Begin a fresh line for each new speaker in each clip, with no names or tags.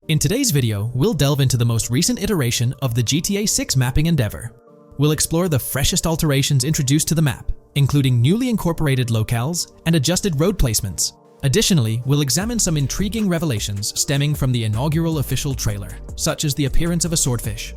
In today's video, we'll delve into the most recent iteration of the GTA 6 mapping endeavor. We'll explore the freshest alterations introduced to the map, including newly incorporated locales and adjusted road placements. Additionally, we'll examine some intriguing revelations stemming from the inaugural official trailer, such as the appearance of a swordfish.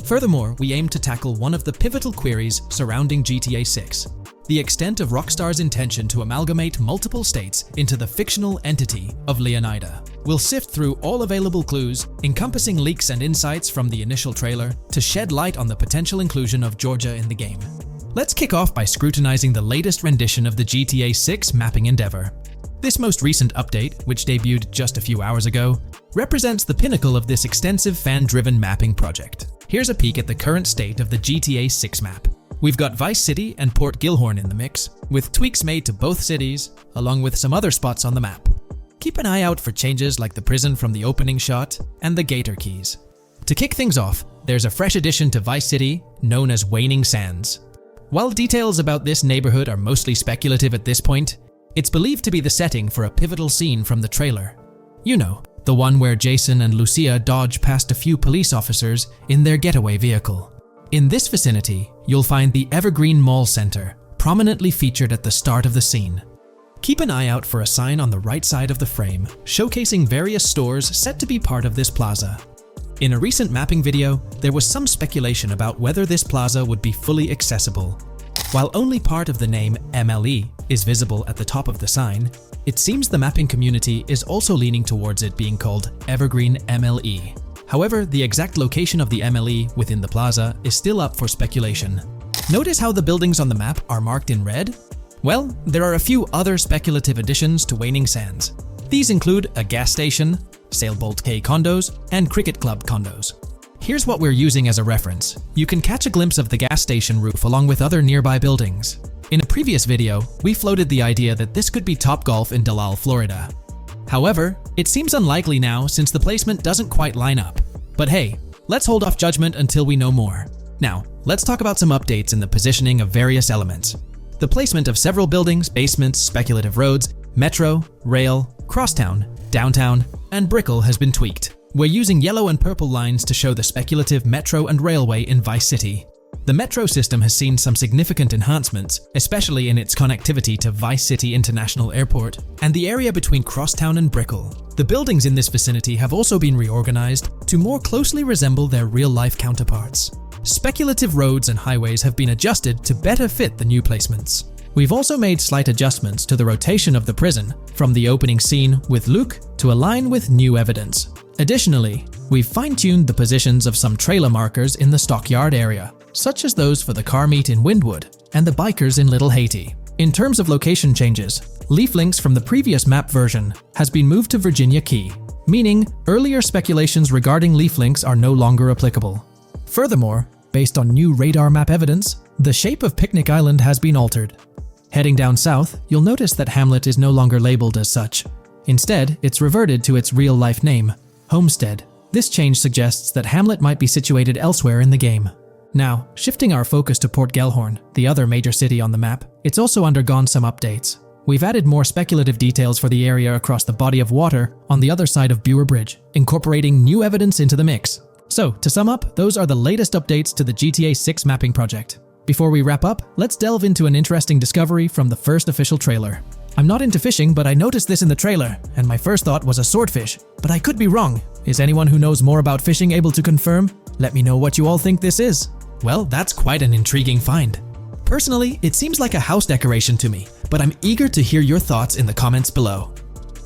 Furthermore, we aim to tackle one of the pivotal queries surrounding GTA 6, the extent of Rockstar's intention to amalgamate multiple states into the fictional entity of Leonida. We'll sift through all available clues, encompassing leaks and insights from the initial trailer, to shed light on the potential inclusion of Georgia in the game. Let's kick off by scrutinizing the latest rendition of the GTA 6 mapping endeavor. This most recent update, which debuted just a few hours ago, represents the pinnacle of this extensive fan-driven mapping project. Here's a peek at the current state of the GTA 6 map. We've got Vice City and Port Gilhorn in the mix, with tweaks made to both cities, along with some other spots on the map. Keep an eye out for changes like the prison from the opening shot and the Gator Keys. To kick things off, there's a fresh addition to Vice City known as Waning Sands. While details about this neighborhood are mostly speculative at this point, it's believed to be the setting for a pivotal scene from the trailer. You know, the one where Jason and Lucia dodge past a few police officers in their getaway vehicle. In this vicinity, you'll find the Evergreen Mall Center, prominently featured at the start of the scene. Keep an eye out for a sign on the right side of the frame, showcasing various stores set to be part of this plaza. In a recent mapping video, there was some speculation about whether this plaza would be fully accessible. While only part of the name MLE is visible at the top of the sign, it seems the mapping community is also leaning towards it being called Evergreen MLE. However, the exact location of the MLE within the plaza is still up for speculation. Notice how the buildings on the map are marked in red? Well, there are a few other speculative additions to Waning Sands. These include a gas station, Sailbolt K condos, and Cricket Club condos. Here's what we're using as a reference. You can catch a glimpse of the gas station roof along with other nearby buildings. In a previous video, we floated the idea that this could be Topgolf in Dalal, Florida. However, it seems unlikely now since the placement doesn't quite line up. But hey, let's hold off judgment until we know more. Now, let's talk about some updates in the positioning of various elements. The placement of several buildings, basements, speculative roads, metro, rail, crosstown, downtown, and Brickell has been tweaked. We're using yellow and purple lines to show the speculative metro and railway in Vice City. The metro system has seen some significant enhancements, especially in its connectivity to Vice City International Airport and the area between Crosstown and Brickell. The buildings in this vicinity have also been reorganized to more closely resemble their real-life counterparts. Speculative roads and highways have been adjusted to better fit the new placements. We've also made slight adjustments to the rotation of the prison from the opening scene with Luke to align with new evidence. Additionally, we've fine-tuned the positions of some trailer markers in the stockyard area, such as those for the car meet in Windwood and the bikers in Little Haiti. In terms of location changes, leaf links from the previous map version has been moved to Virginia Key, meaning earlier speculations regarding leaf links are no longer applicable. Furthermore, based on new radar map evidence, the shape of Picnic Island has been altered. Heading down south, you'll notice that Hamlet is no longer labeled as such. Instead, it's reverted to its real-life name, Homestead. This change suggests that Hamlet might be situated elsewhere in the game. Now, shifting our focus to Port Gilhorn, the other major city on the map, it's also undergone some updates. We've added more speculative details for the area across the body of water on the other side of Bure Bridge, incorporating new evidence into the mix. So, to sum up, those are the latest updates to the GTA 6 mapping project. Before we wrap up, let's delve into an interesting discovery from the first official trailer. I'm not into fishing, but I noticed this in the trailer, and my first thought was a swordfish. But I could be wrong. Is anyone who knows more about fishing able to confirm? Let me know what you all think this is. Well, that's quite an intriguing find. Personally, it seems like a house decoration to me, but I'm eager to hear your thoughts in the comments below.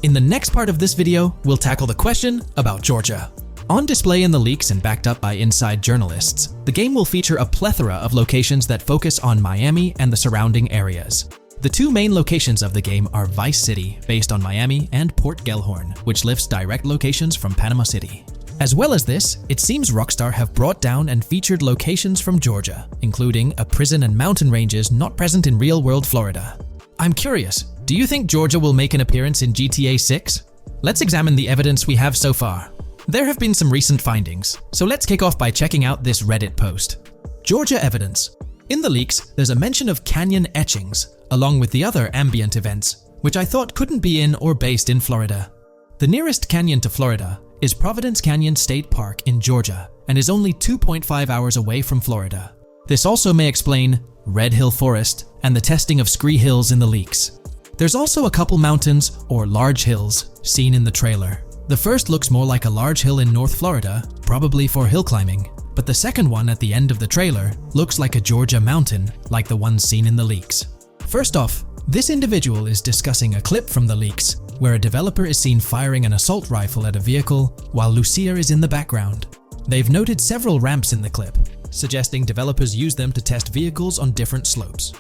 In the next part of this video, we'll tackle the question about Georgia. On display in the leaks and backed up by inside journalists, the game will feature a plethora of locations that focus on Miami and the surrounding areas. The two main locations of the game are Vice City, based on Miami, and Port Gilhorn, which lifts direct locations from Panama City. As well as this, it seems Rockstar have brought down and featured locations from Georgia, including a prison and mountain ranges not present in real-world Florida. I'm curious, do you think Georgia will make an appearance in GTA 6? Let's examine the evidence we have so far. There have been some recent findings, so let's kick off by checking out this Reddit post. Georgia evidence. In the leaks, there's a mention of canyon etchings, along with the other ambient events, which I thought couldn't be in or based in Florida. The nearest canyon to Florida is Providence Canyon State Park in Georgia and is only 2.5 hours away from Florida. This also may explain Red Hill Forest and the testing of scree hills in the leaks. There's also a couple mountains or large hills seen in the trailer. The first looks more like a large hill in North Florida, probably for hill climbing, but the second one at the end of the trailer looks like a Georgia mountain, like the ones seen in the leaks. First off, this individual is discussing a clip from the leaks, where a developer is seen firing an assault rifle at a vehicle while Lucia is in the background. They've noted several ramps in the clip, suggesting developers use them to test vehicles on different slopes.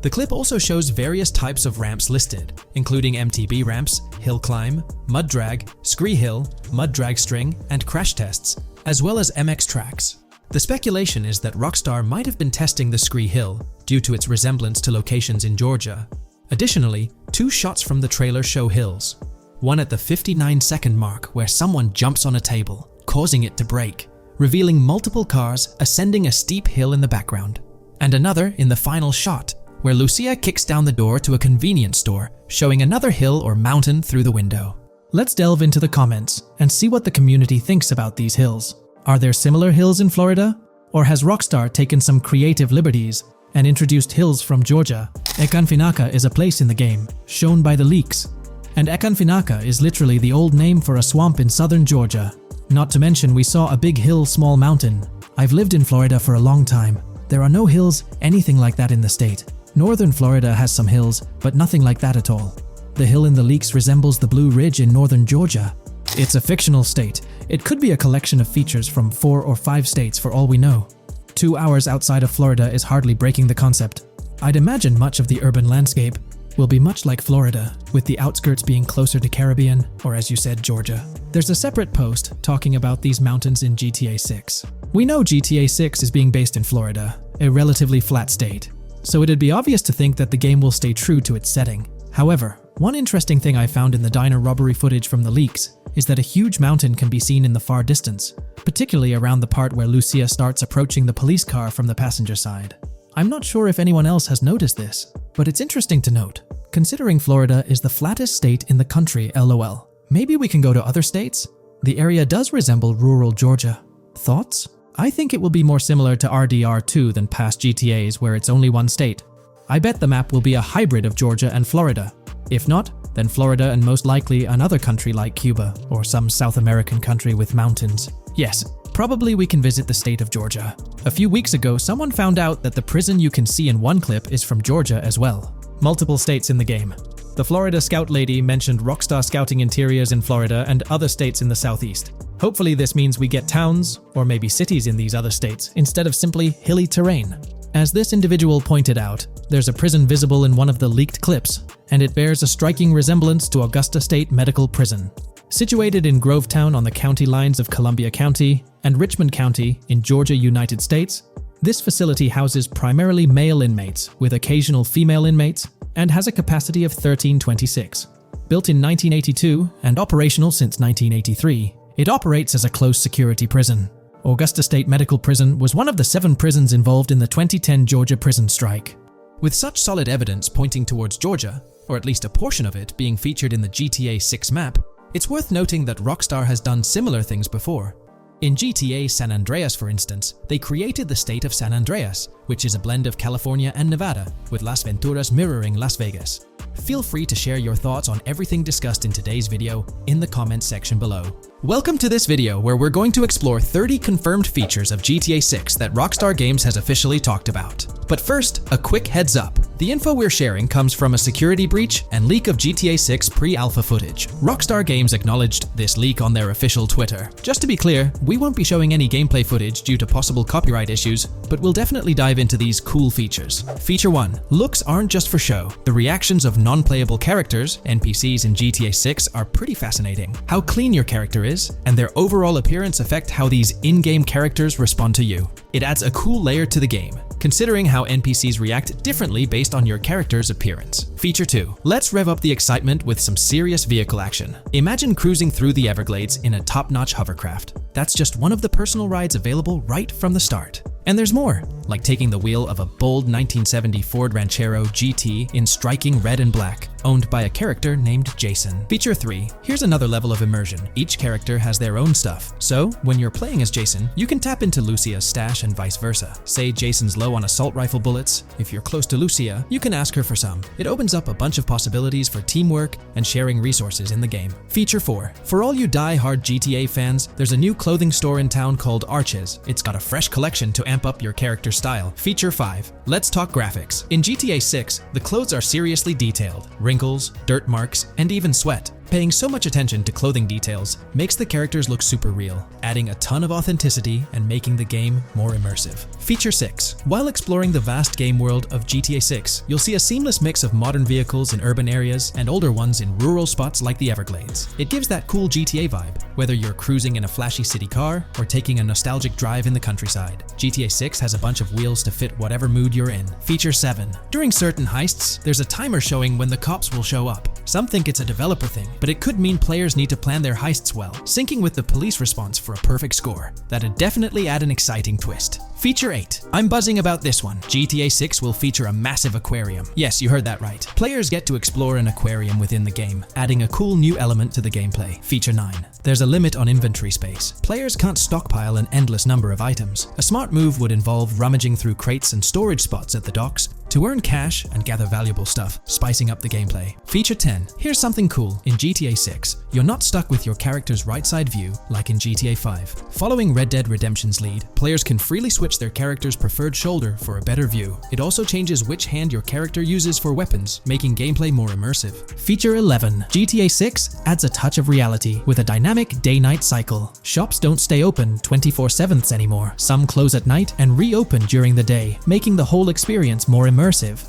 The clip also shows various types of ramps listed, including MTB ramps, hill climb, mud drag, scree hill, mud drag string, and crash tests, as well as MX tracks. The speculation is that Rockstar might have been testing the scree hill due to its resemblance to locations in Georgia. Additionally, 2 shots from the trailer show hills. One at the 59-second mark where someone jumps on a table, causing it to break, revealing multiple cars ascending a steep hill in the background. And another in the final shot, where Lucia kicks down the door to a convenience store, showing another hill or mountain through the window. Let's delve into the comments and see what the community thinks about these hills. Are there similar hills in Florida? Or has Rockstar taken some creative liberties and introduced hills from Georgia? Ekanfinaka is a place in the game, shown by the leaks. And Ekanfinaka is literally the old name for a swamp in southern Georgia. Not to mention we saw a big hill, small mountain. I've lived in Florida for a long time. There are no hills anything like that in the state. Northern Florida has some hills, but nothing like that at all. The hill in the leaks resembles the Blue Ridge in northern Georgia. It's a fictional state. It could be a collection of features from 4 or 5 states for all we know. 2 hours outside of Florida is hardly breaking the concept. I'd imagine much of the urban landscape will be much like Florida, with the outskirts being closer to Caribbean, or as you said, Georgia. There's a separate post talking about these mountains in GTA 6. We know GTA 6 is being based in Florida, a relatively flat state, so it'd be obvious to think that the game will stay true to its setting. However, one interesting thing I found in the diner robbery footage from the leaks is that a huge mountain can be seen in the far distance, particularly around the part where Lucia starts approaching the police car from the passenger side. I'm not sure if anyone else has noticed this, but it's interesting to note, considering Florida is the flattest state in the country, LOL. Maybe we can go to other states? The area does resemble rural Georgia. Thoughts? I think it will be more similar to RDR2 than past GTAs where it's only one state. I bet the map will be a hybrid of Georgia and Florida. If not, then Florida and most likely another country like Cuba or some South American country with mountains. Yes, probably we can visit the state of Georgia. A few weeks ago, someone found out that the prison you can see in one clip is from Georgia as well. Multiple states in the game. The Florida Scout lady mentioned Rockstar Scouting interiors in Florida and other states in the southeast. Hopefully this means we get towns, or maybe cities in these other states, instead of simply hilly terrain. As this individual pointed out, there's a prison visible in one of the leaked clips, and it bears a striking resemblance to Augusta State Medical Prison. Situated in Grovetown on the county lines of Columbia County and Richmond County in Georgia, United States, this facility houses primarily male inmates with occasional female inmates and has a capacity of 1326. Built in 1982 and operational since 1983, it operates as a close security prison. Augusta State Medical Prison was one of the 7 prisons involved in the 2010 Georgia prison strike. With such solid evidence pointing towards Georgia, or at least a portion of it being featured in the GTA 6 map, it's worth noting that Rockstar has done similar things before. In GTA San Andreas, for instance, they created the state of San Andreas, which is a blend of California and Nevada, with Las Venturas mirroring Las Vegas. Feel free to share your thoughts on everything discussed in today's video in the comments section below. Welcome to this video where we're going to explore 30 confirmed features of GTA 6 that Rockstar Games has officially talked about. But first, a quick heads up. The info we're sharing comes from a security breach and leak of GTA 6 pre-alpha footage. Rockstar Games acknowledged this leak on their official Twitter. Just to be clear, we won't be showing any gameplay footage due to possible copyright issues, but we'll definitely dive into these cool features. Feature 1. Looks aren't just for show. The reactions of non-playable characters, NPCs in GTA 6, are pretty fascinating. How clean your character is, and their overall appearance affect how these in-game characters respond to you. It adds a cool layer to the game, considering how NPCs react differently based on your character's appearance. Feature 2. Let's rev up the excitement with some serious vehicle action. Imagine cruising through the Everglades in a top-notch hovercraft. That's just one of the personal rides available right from the start. And there's more, like taking the wheel of a bold 1970 Ford Ranchero GT in striking red and black, owned by a character named Jason. Feature 3. Here's another level of immersion. Each character has their own stuff. So, when you're playing as Jason, you can tap into Lucia's stash and vice versa. Say Jason's low on assault rifle bullets. If you're close to Lucia, you can ask her for some. It opens up a bunch of possibilities for teamwork and sharing resources in the game. Feature 4. For all you die-hard GTA fans, there's a new clothing store in town called Arches. It's got a fresh collection to amp up your character's style. Feature 5. Let's talk graphics. In GTA 6, the clothes are seriously detailed. Wrinkles, dirt marks, and even sweat. Paying so much attention to clothing details makes the characters look super real, adding a ton of authenticity and making the game more immersive. Feature 6. While exploring the vast game world of GTA 6, you'll see a seamless mix of modern vehicles in urban areas and older ones in rural spots like the Everglades. It gives that cool GTA vibe, whether you're cruising in a flashy city car or taking a nostalgic drive in the countryside. GTA 6 has a bunch of wheels to fit whatever mood you're in. Feature 7. During certain heists, there's a timer showing when the cops will show up. Some think it's a developer thing, but it could mean players need to plan their heists well, syncing with the police response for a perfect score. That'd definitely add an exciting twist. Feature 8. I'm buzzing about this one. GTA 6 will feature a massive aquarium. Yes, you heard that right. Players get to explore an aquarium within the game, adding a cool new element to the gameplay. Feature 9. There's a limit on inventory space. Players can't stockpile an endless number of items. A smart move would involve rummaging through crates and storage spots at the docks to earn cash and gather valuable stuff, spicing up the gameplay. Feature 10. Here's something cool. In GTA 6, you're not stuck with your character's right side view like in GTA 5. Following Red Dead Redemption's lead, players can freely switch their character's preferred shoulder for a better view. It also changes which hand your character uses for weapons, making gameplay more immersive. Feature 11. GTA 6 adds a touch of reality with a dynamic day-night cycle. Shops don't stay open 24/7 anymore. Some close at night and reopen during the day, making the whole experience more immersive.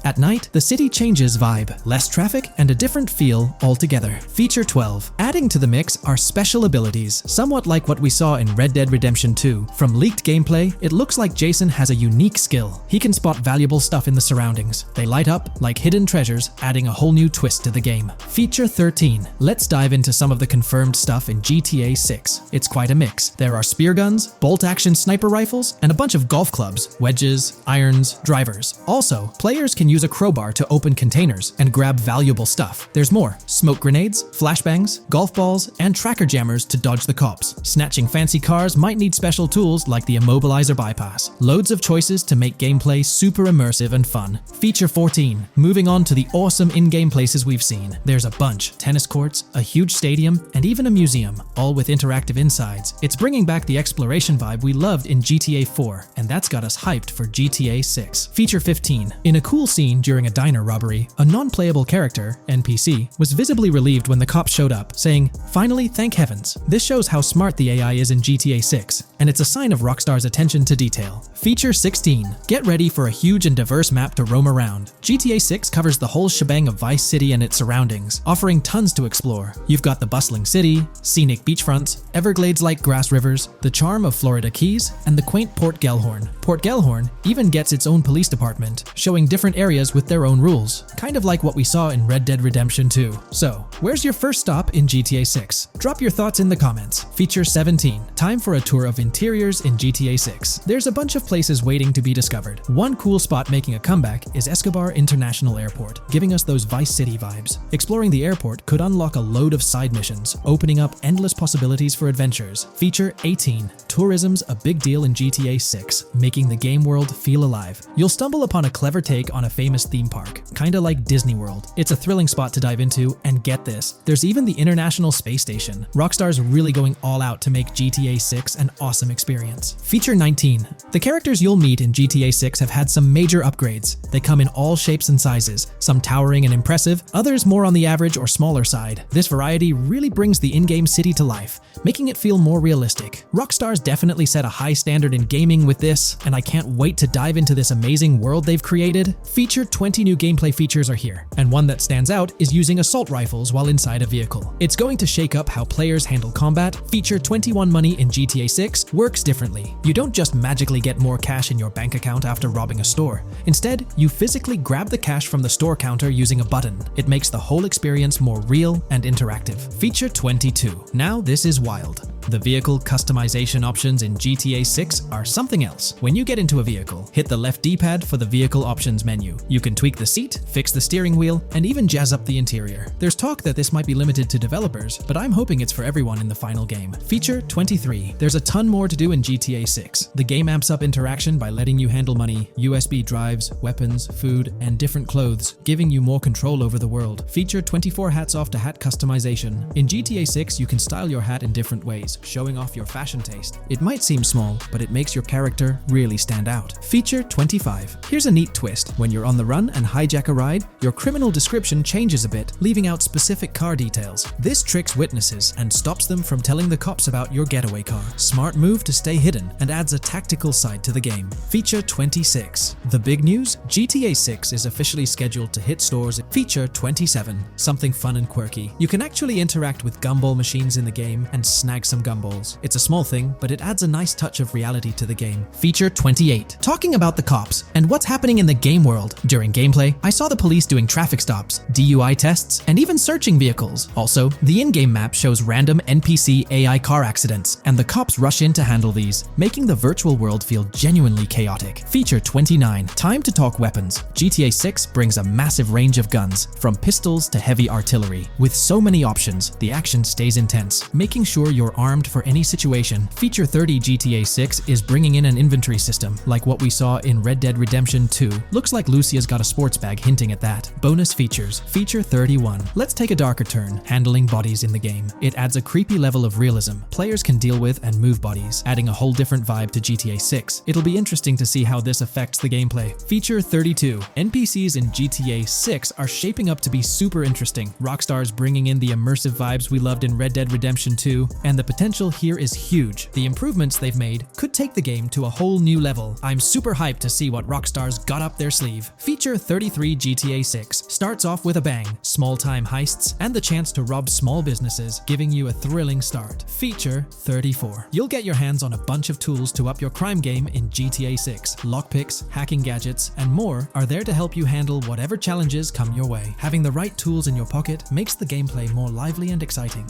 At night, the city changes vibe, less traffic, and a different feel altogether. Feature 12. Adding to the mix are special abilities, somewhat like what we saw in Red Dead Redemption 2. From leaked gameplay, it looks like Jason has a unique skill. He can spot valuable stuff in the surroundings. They light up like hidden treasures, adding a whole new twist to the game. Feature 13. Let's dive into some of the confirmed stuff in GTA 6. It's quite a mix. There are spear guns, bolt-action sniper rifles, and a bunch of golf clubs, wedges, irons, drivers. Also, players can use a crowbar to open containers and grab valuable stuff. There's more: smoke grenades, flashbangs, golf balls, and tracker jammers to dodge the cops. Snatching fancy cars might need special tools like the immobilizer bypass. Loads of choices to make gameplay super immersive and fun. Feature 14. Moving on to the awesome in-game places we've seen. There's a bunch: tennis courts, a huge stadium, and even a museum, all with interactive insides. It's bringing back the exploration vibe we loved in GTA 4, and that's got us hyped for GTA 6. Feature 15. In a cool scene during a diner robbery, a non-playable character, NPC, was visibly relieved when the cops showed up, saying, "Finally, thank heavens." This shows how smart the AI is in GTA 6, and it's a sign of Rockstar's attention to detail. Feature 16. Get ready for a huge and diverse map to roam around. GTA 6 covers the whole shebang of Vice City and its surroundings, offering tons to explore. You've got the bustling city, scenic beachfronts, Everglades-like grass rivers, the charm of Florida Keys, and the quaint Port Gellhorn. Port Gellhorn even gets its own police department, showing different areas with their own rules, kind of like what we saw in Red Dead Redemption 2. So, where's your first stop in GTA 6? Drop your thoughts in the comments. Feature 17. Time for a tour of interiors in GTA 6. There's a bunch of places waiting to be discovered. One cool spot making a comeback is Escobar International Airport, giving us those Vice City vibes. Exploring the airport could unlock a load of side missions, opening up endless possibilities for adventures. Feature 18. Tourism's a big deal in GTA 6, making the game world feel alive. You'll stumble upon a clever take on a famous theme park, kinda like Disney World. It's a thrilling spot to dive into, and get this, there's even the International Space Station. Rockstar's really going all out to make GTA 6 an awesome experience. Feature 19. The characters you'll meet in GTA 6 have had some major upgrades. They come in all shapes and sizes, some towering and impressive, others more on the average or smaller side. This variety really brings the in-game city to life, making it feel more realistic. Rockstar's definitely set a high standard in gaming with this, and I can't wait to dive into this amazing world they've created. Feature 20 new gameplay features are here, and one that stands out is using assault rifles while inside a vehicle. It's going to shake up how players handle combat. Feature 21 money in GTA 6 works differently. You don't just magically get more cash in your bank account after robbing a store. Instead, you physically grab the cash from the store counter using a button. It makes the whole experience more real and interactive. Feature 22. Now this is wild. The vehicle customization options in GTA 6 are something else. When you get into a vehicle, hit the left D-pad for the vehicle options menu. You can tweak the seat, fix the steering wheel, and even jazz up the interior. There's talk that this might be limited to developers, but I'm hoping it's for everyone in the final game. Feature 23. There's a ton more to do in GTA 6. The game amps up interaction by letting you handle money, USB drives, weapons, food, and different clothes, giving you more control over the world. Feature 24. Hats off to hat customization. In GTA 6, you can style your hat in different ways, showing off your fashion taste. It might seem small, but it makes your character really stand out. Feature 25. Here's a neat twist. When you're on the run and hijack a ride, your criminal description changes a bit, leaving out specific car details. This tricks witnesses and stops them from telling the cops about your getaway car. Smart move to stay hidden and adds a tactical side to the game. Feature 26. The big news? GTA 6 is officially scheduled to hit stores. Feature 27. Something fun and quirky. You can actually interact with gumball machines in the game and snag some gumballs. It's a small thing, but it adds a nice touch of reality to the game. Feature 28. Talking about the cops and what's happening in the game world. During gameplay, I saw the police doing traffic stops, DUI tests, and even searching vehicles. Also, the in-game map shows random NPC AI car accidents, and the cops rush in to handle these, making the virtual world feel genuinely chaotic. Feature 29. Time to talk weapons. GTA 6 brings a massive range of guns, from pistols to heavy artillery. With so many options, the action stays intense, making sure you're armed for any situation. Feature 30. GTA 6 is bringing in an inventory system, like what we saw in Red Dead Redemption 2. Looks like Lucia's got a sports bag hinting at that. Bonus features. Feature 31. Let's take a darker turn, handling bodies in the game. It adds a creepy level of realism players can deal with and move bodies, adding a whole different vibe to GTA 6. It'll be interesting to see how this affects the gameplay. Feature 32. NPCs in GTA 6 are shaping up to be super interesting. Rockstar's bringing in the immersive vibes we loved in Red Dead Redemption 2, and the potential here is huge. The improvements they've made could take the game to a whole new level. I'm super hyped to see what Rockstar's got up their sleeve. Feature 33. GTA 6 starts off with a bang, small-time heists, and the chance to rob small businesses, giving you a thrilling start. Feature 34. You'll get your hands on a bunch of tools to up your crime game in GTA 6. Lockpicks, hacking gadgets, and more are there to help you handle whatever challenges come your way. Having the right tools in your pocket makes the gameplay more lively and exciting.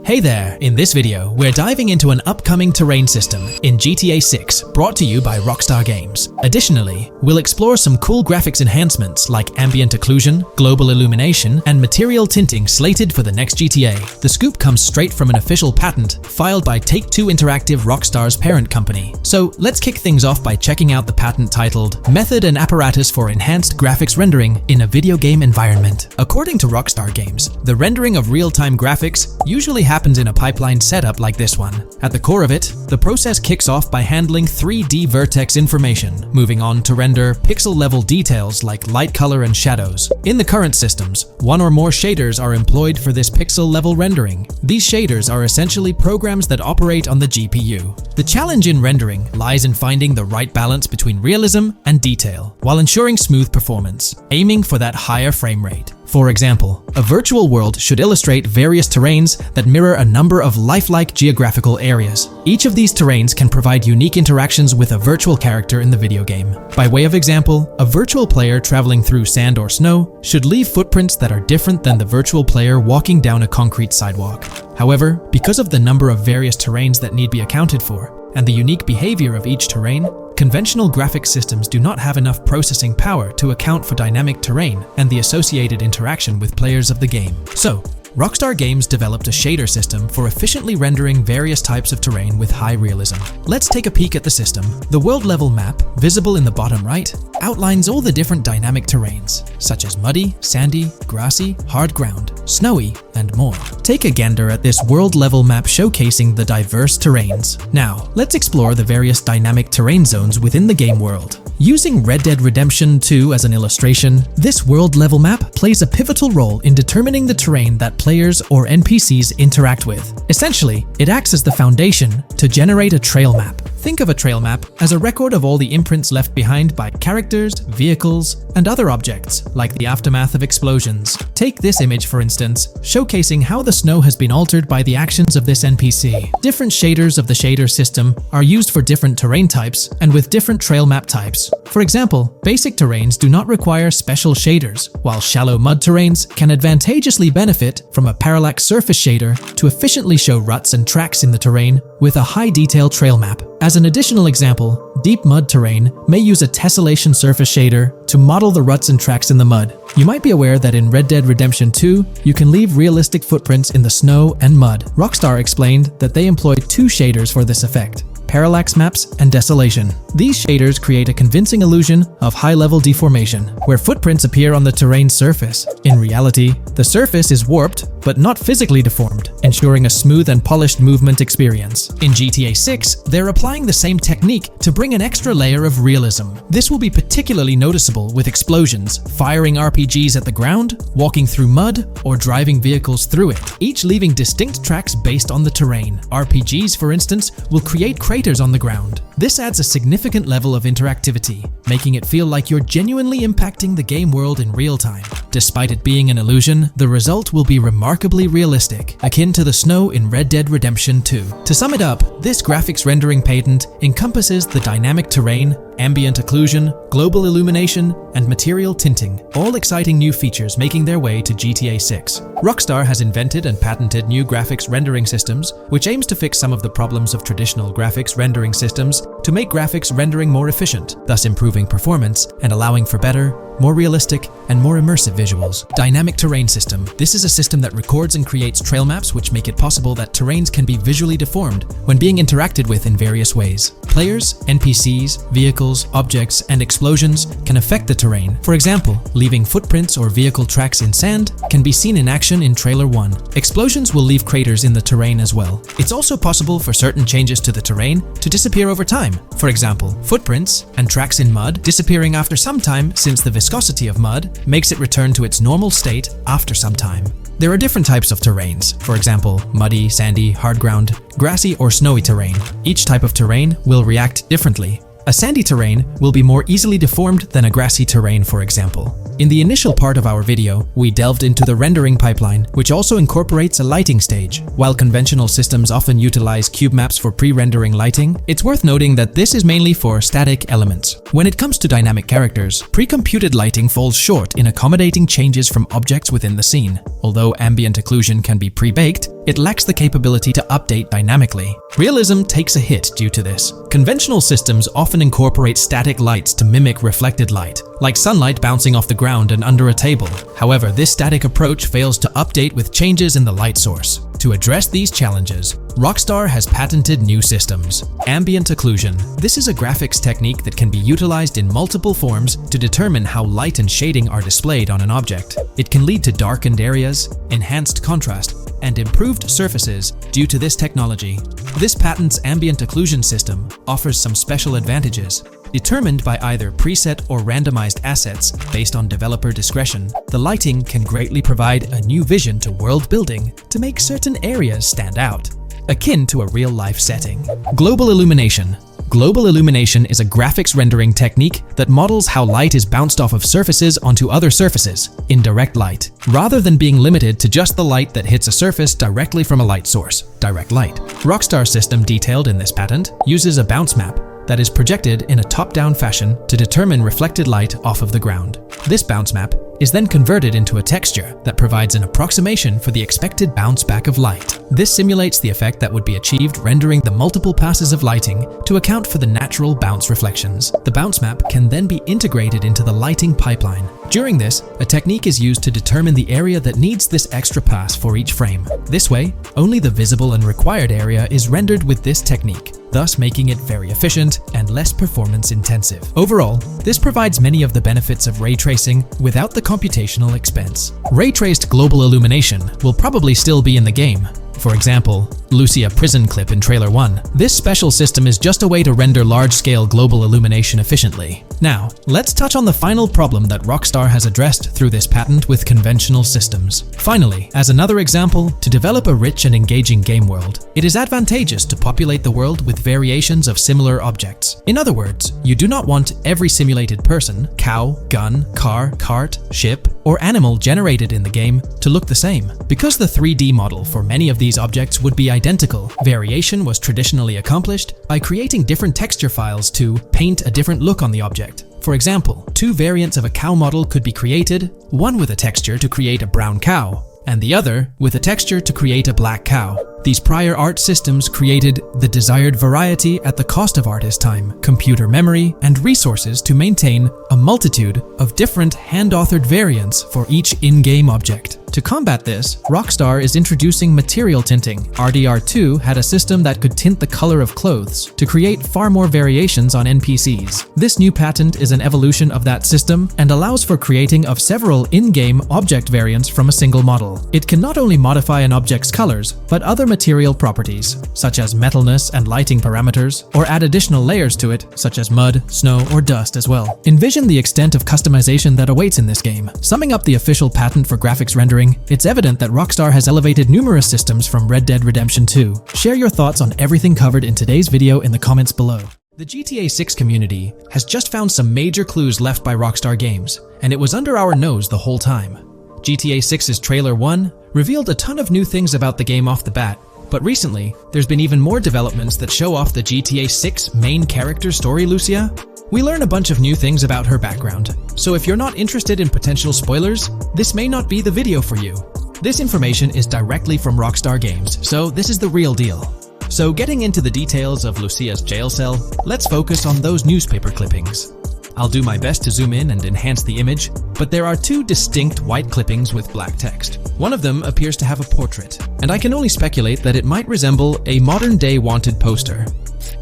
Hey there! In this video, we're diving into an upcoming terrain system in GTA 6, brought to you by Rockstar Games. Additionally, we'll explore some cool graphics enhancements like ambient occlusion, global illumination, and material tinting slated for the next GTA. The scoop comes straight from an official patent filed by Take-Two Interactive, Rockstar's parent company. So let's kick things off by checking out the patent titled Method and Apparatus for Enhanced Graphics Rendering in a Video Game Environment. According to Rockstar Games, the rendering of real-time graphics usually happens in a pipeline setup like this one. At the core of it, the process kicks off by handling 3D vertex information, moving on to render pixel-level details like light color and shadows. In the current systems, one or more shaders are employed for this pixel-level rendering. These shaders are essentially programs that operate on the GPU. The challenge in rendering lies in finding the right balance between realism and detail, while ensuring smooth performance, aiming for that higher frame rate. For example, a virtual world should illustrate various terrains that mirror a number of lifelike geographical areas. Each of these terrains can provide unique interactions with a virtual character in the video game. By way of example, a virtual player traveling through sand or snow should leave footprints that are different than the virtual player walking down a concrete sidewalk. However, because of the number of various terrains that need to be accounted for, and the unique behavior of each terrain, conventional graphic systems do not have enough processing power to account for dynamic terrain and the associated interaction with players of the game. So, Rockstar Games developed a shader system for efficiently rendering various types of terrain with high realism. Let's take a peek at the system. The world level map, visible in the bottom right, outlines all the different dynamic terrains, such as muddy, sandy, grassy, hard ground, snowy, and more. Take a gander at this world level map showcasing the diverse terrains. Now, let's explore the various dynamic terrain zones within the game world. Using Red Dead Redemption 2 as an illustration, this world level map plays a pivotal role in determining the terrain that players or NPCs interact with. Essentially, it acts as the foundation to generate a trail map. Think of a trail map as a record of all the imprints left behind by characters, vehicles, and other objects, like the aftermath of explosions. Take this image for instance, showcasing how the snow has been altered by the actions of this NPC. Different shaders of the shader system are used for different terrain types and with different trail map types. For example, basic terrains do not require special shaders, while shallow mud terrains can advantageously benefit from a parallax surface shader to efficiently show ruts and tracks in the terrain with a high-detail trail map. As an additional example, deep mud terrain may use a tessellation surface shader to model the ruts and tracks in the mud. You might be aware that in Red Dead Redemption 2, you can leave realistic footprints in the snow and mud. Rockstar explained that they employed two shaders for this effect: parallax maps and desolation. These shaders create a convincing illusion of high-level deformation, where footprints appear on the terrain's surface. In reality, the surface is warped but not physically deformed, ensuring a smooth and polished movement experience. In GTA 6, they're applying the same technique to bring an extra layer of realism. This will be particularly noticeable with explosions, firing RPGs at the ground, walking through mud, or driving vehicles through it, each leaving distinct tracks based on the terrain. RPGs, for instance, will create craters on the ground. This adds a significant level of interactivity, making it feel like you're genuinely impacting the game world in real time. Despite it being an illusion, the result will be remarkably realistic, akin to the snow in Red Dead Redemption 2. To sum it up, this graphics rendering patent encompasses the dynamic terrain, ambient occlusion, global illumination, and material tinting, all exciting new features making their way to GTA 6. Rockstar has invented and patented new graphics rendering systems, which aims to fix some of the problems of traditional graphics rendering systems to make graphics rendering more efficient, thus improving performance and allowing for better, more realistic, and more immersive visuals. Dynamic Terrain System. This is a system that records and creates trail maps which make it possible that terrains can be visually deformed when being interacted with in various ways. Players, NPCs, vehicles, objects, and explosions can affect the terrain. For example, leaving footprints or vehicle tracks in sand can be seen in action in Trailer 1. Explosions will leave craters in the terrain as well. It's also possible for certain changes to the terrain to disappear over time. For example, footprints and tracks in mud disappearing after some time, since the viscosity of mud makes it return to its normal state after some time. There are different types of terrains, for example, muddy, sandy, hard ground, grassy, or snowy terrain. Each type of terrain will react differently. A sandy terrain will be more easily deformed than a grassy terrain, for example. In the initial part of our video, we delved into the rendering pipeline, which also incorporates a lighting stage. While conventional systems often utilize cube maps for pre-rendering lighting, it's worth noting that this is mainly for static elements. When it comes to dynamic characters, pre-computed lighting falls short in accommodating changes from objects within the scene. Although ambient occlusion can be pre-baked, it lacks the capability to update dynamically. Realism takes a hit due to this. Conventional systems often incorporate static lights to mimic reflected light, like sunlight bouncing off the ground and under a table. However, this static approach fails to update with changes in the light source. To address these challenges, Rockstar has patented new systems. Ambient occlusion. This is a graphics technique that can be utilized in multiple forms to determine how light and shading are displayed on an object. It can lead to darkened areas, enhanced contrast, and improved surfaces due to this technology. This patent's ambient occlusion system offers some special advantages. Determined by either preset or randomized assets based on developer discretion, the lighting can greatly provide a new vision to world building to make certain areas stand out, akin to a real-life setting. Global illumination. Global illumination is a graphics rendering technique that models how light is bounced off of surfaces onto other surfaces in direct light, rather than being limited to just the light that hits a surface directly from a light source, direct light. Rockstar's system detailed in this patent uses a bounce map that is projected in a top-down fashion to determine reflected light off of the ground. This bounce map is then converted into a texture that provides an approximation for the expected bounce back of light. This simulates the effect that would be achieved rendering the multiple passes of lighting to account for the natural bounce reflections. The bounce map can then be integrated into the lighting pipeline. During this, a technique is used to determine the area that needs this extra pass for each frame. This way, only the visible and required area is rendered with this technique, thus making it very efficient and less performance intensive. Overall, this provides many of the benefits of ray tracing without the computational expense. Ray-traced global illumination will probably still be in the game, For example, Lucia Prison Clip in Trailer 1. This special system is just a way to render large-scale global illumination efficiently. Now, let's touch on the final problem that Rockstar has addressed through this patent with conventional systems. Finally, as another example, to develop a rich and engaging game world, it is advantageous to populate the world with variations of similar objects. In other words, you do not want every simulated person, cow, gun, car, cart, ship, or animal generated in the game to look the same. Because the 3D model for many of these objects would be identical, variation was traditionally accomplished by creating different texture files to paint a different look on the object. For example, two variants of a cow model could be created, one with a texture to create a brown cow, and the other with a texture to create a black cow. These prior art systems created the desired variety at the cost of artist time, computer memory, and resources to maintain a multitude of different hand-authored variants for each in-game object. To combat this, Rockstar is introducing material tinting. RDR2 had a system that could tint the color of clothes to create far more variations on NPCs. This new patent is an evolution of that system and allows for creating of several in-game object variants from a single model. It can not only modify an object's colors, but other material properties, such as metalness and lighting parameters, or add additional layers to it, such as mud, snow, or dust as well. Envision the extent of customization that awaits in this game. Summing up the official patent for graphics rendering, it's evident that Rockstar has elevated numerous systems from Red Dead Redemption 2. Share your thoughts on everything covered in today's video in the comments below. The GTA 6 community has just found some major clues left by Rockstar Games, and it was under our nose the whole time. GTA 6's Trailer 1 revealed a ton of new things about the game off the bat, but recently, there's been even more developments that show off the GTA 6 main character story, Lucia. We learn a bunch of new things about her background, so if you're not interested in potential spoilers, this may not be the video for you. This information is directly from Rockstar Games, so this is the real deal. So getting into the details of Lucia's jail cell, let's focus on those newspaper clippings. I'll do my best to zoom in and enhance the image, but there are two distinct white clippings with black text. One of them appears to have a portrait, and I can only speculate that it might resemble a modern-day wanted poster.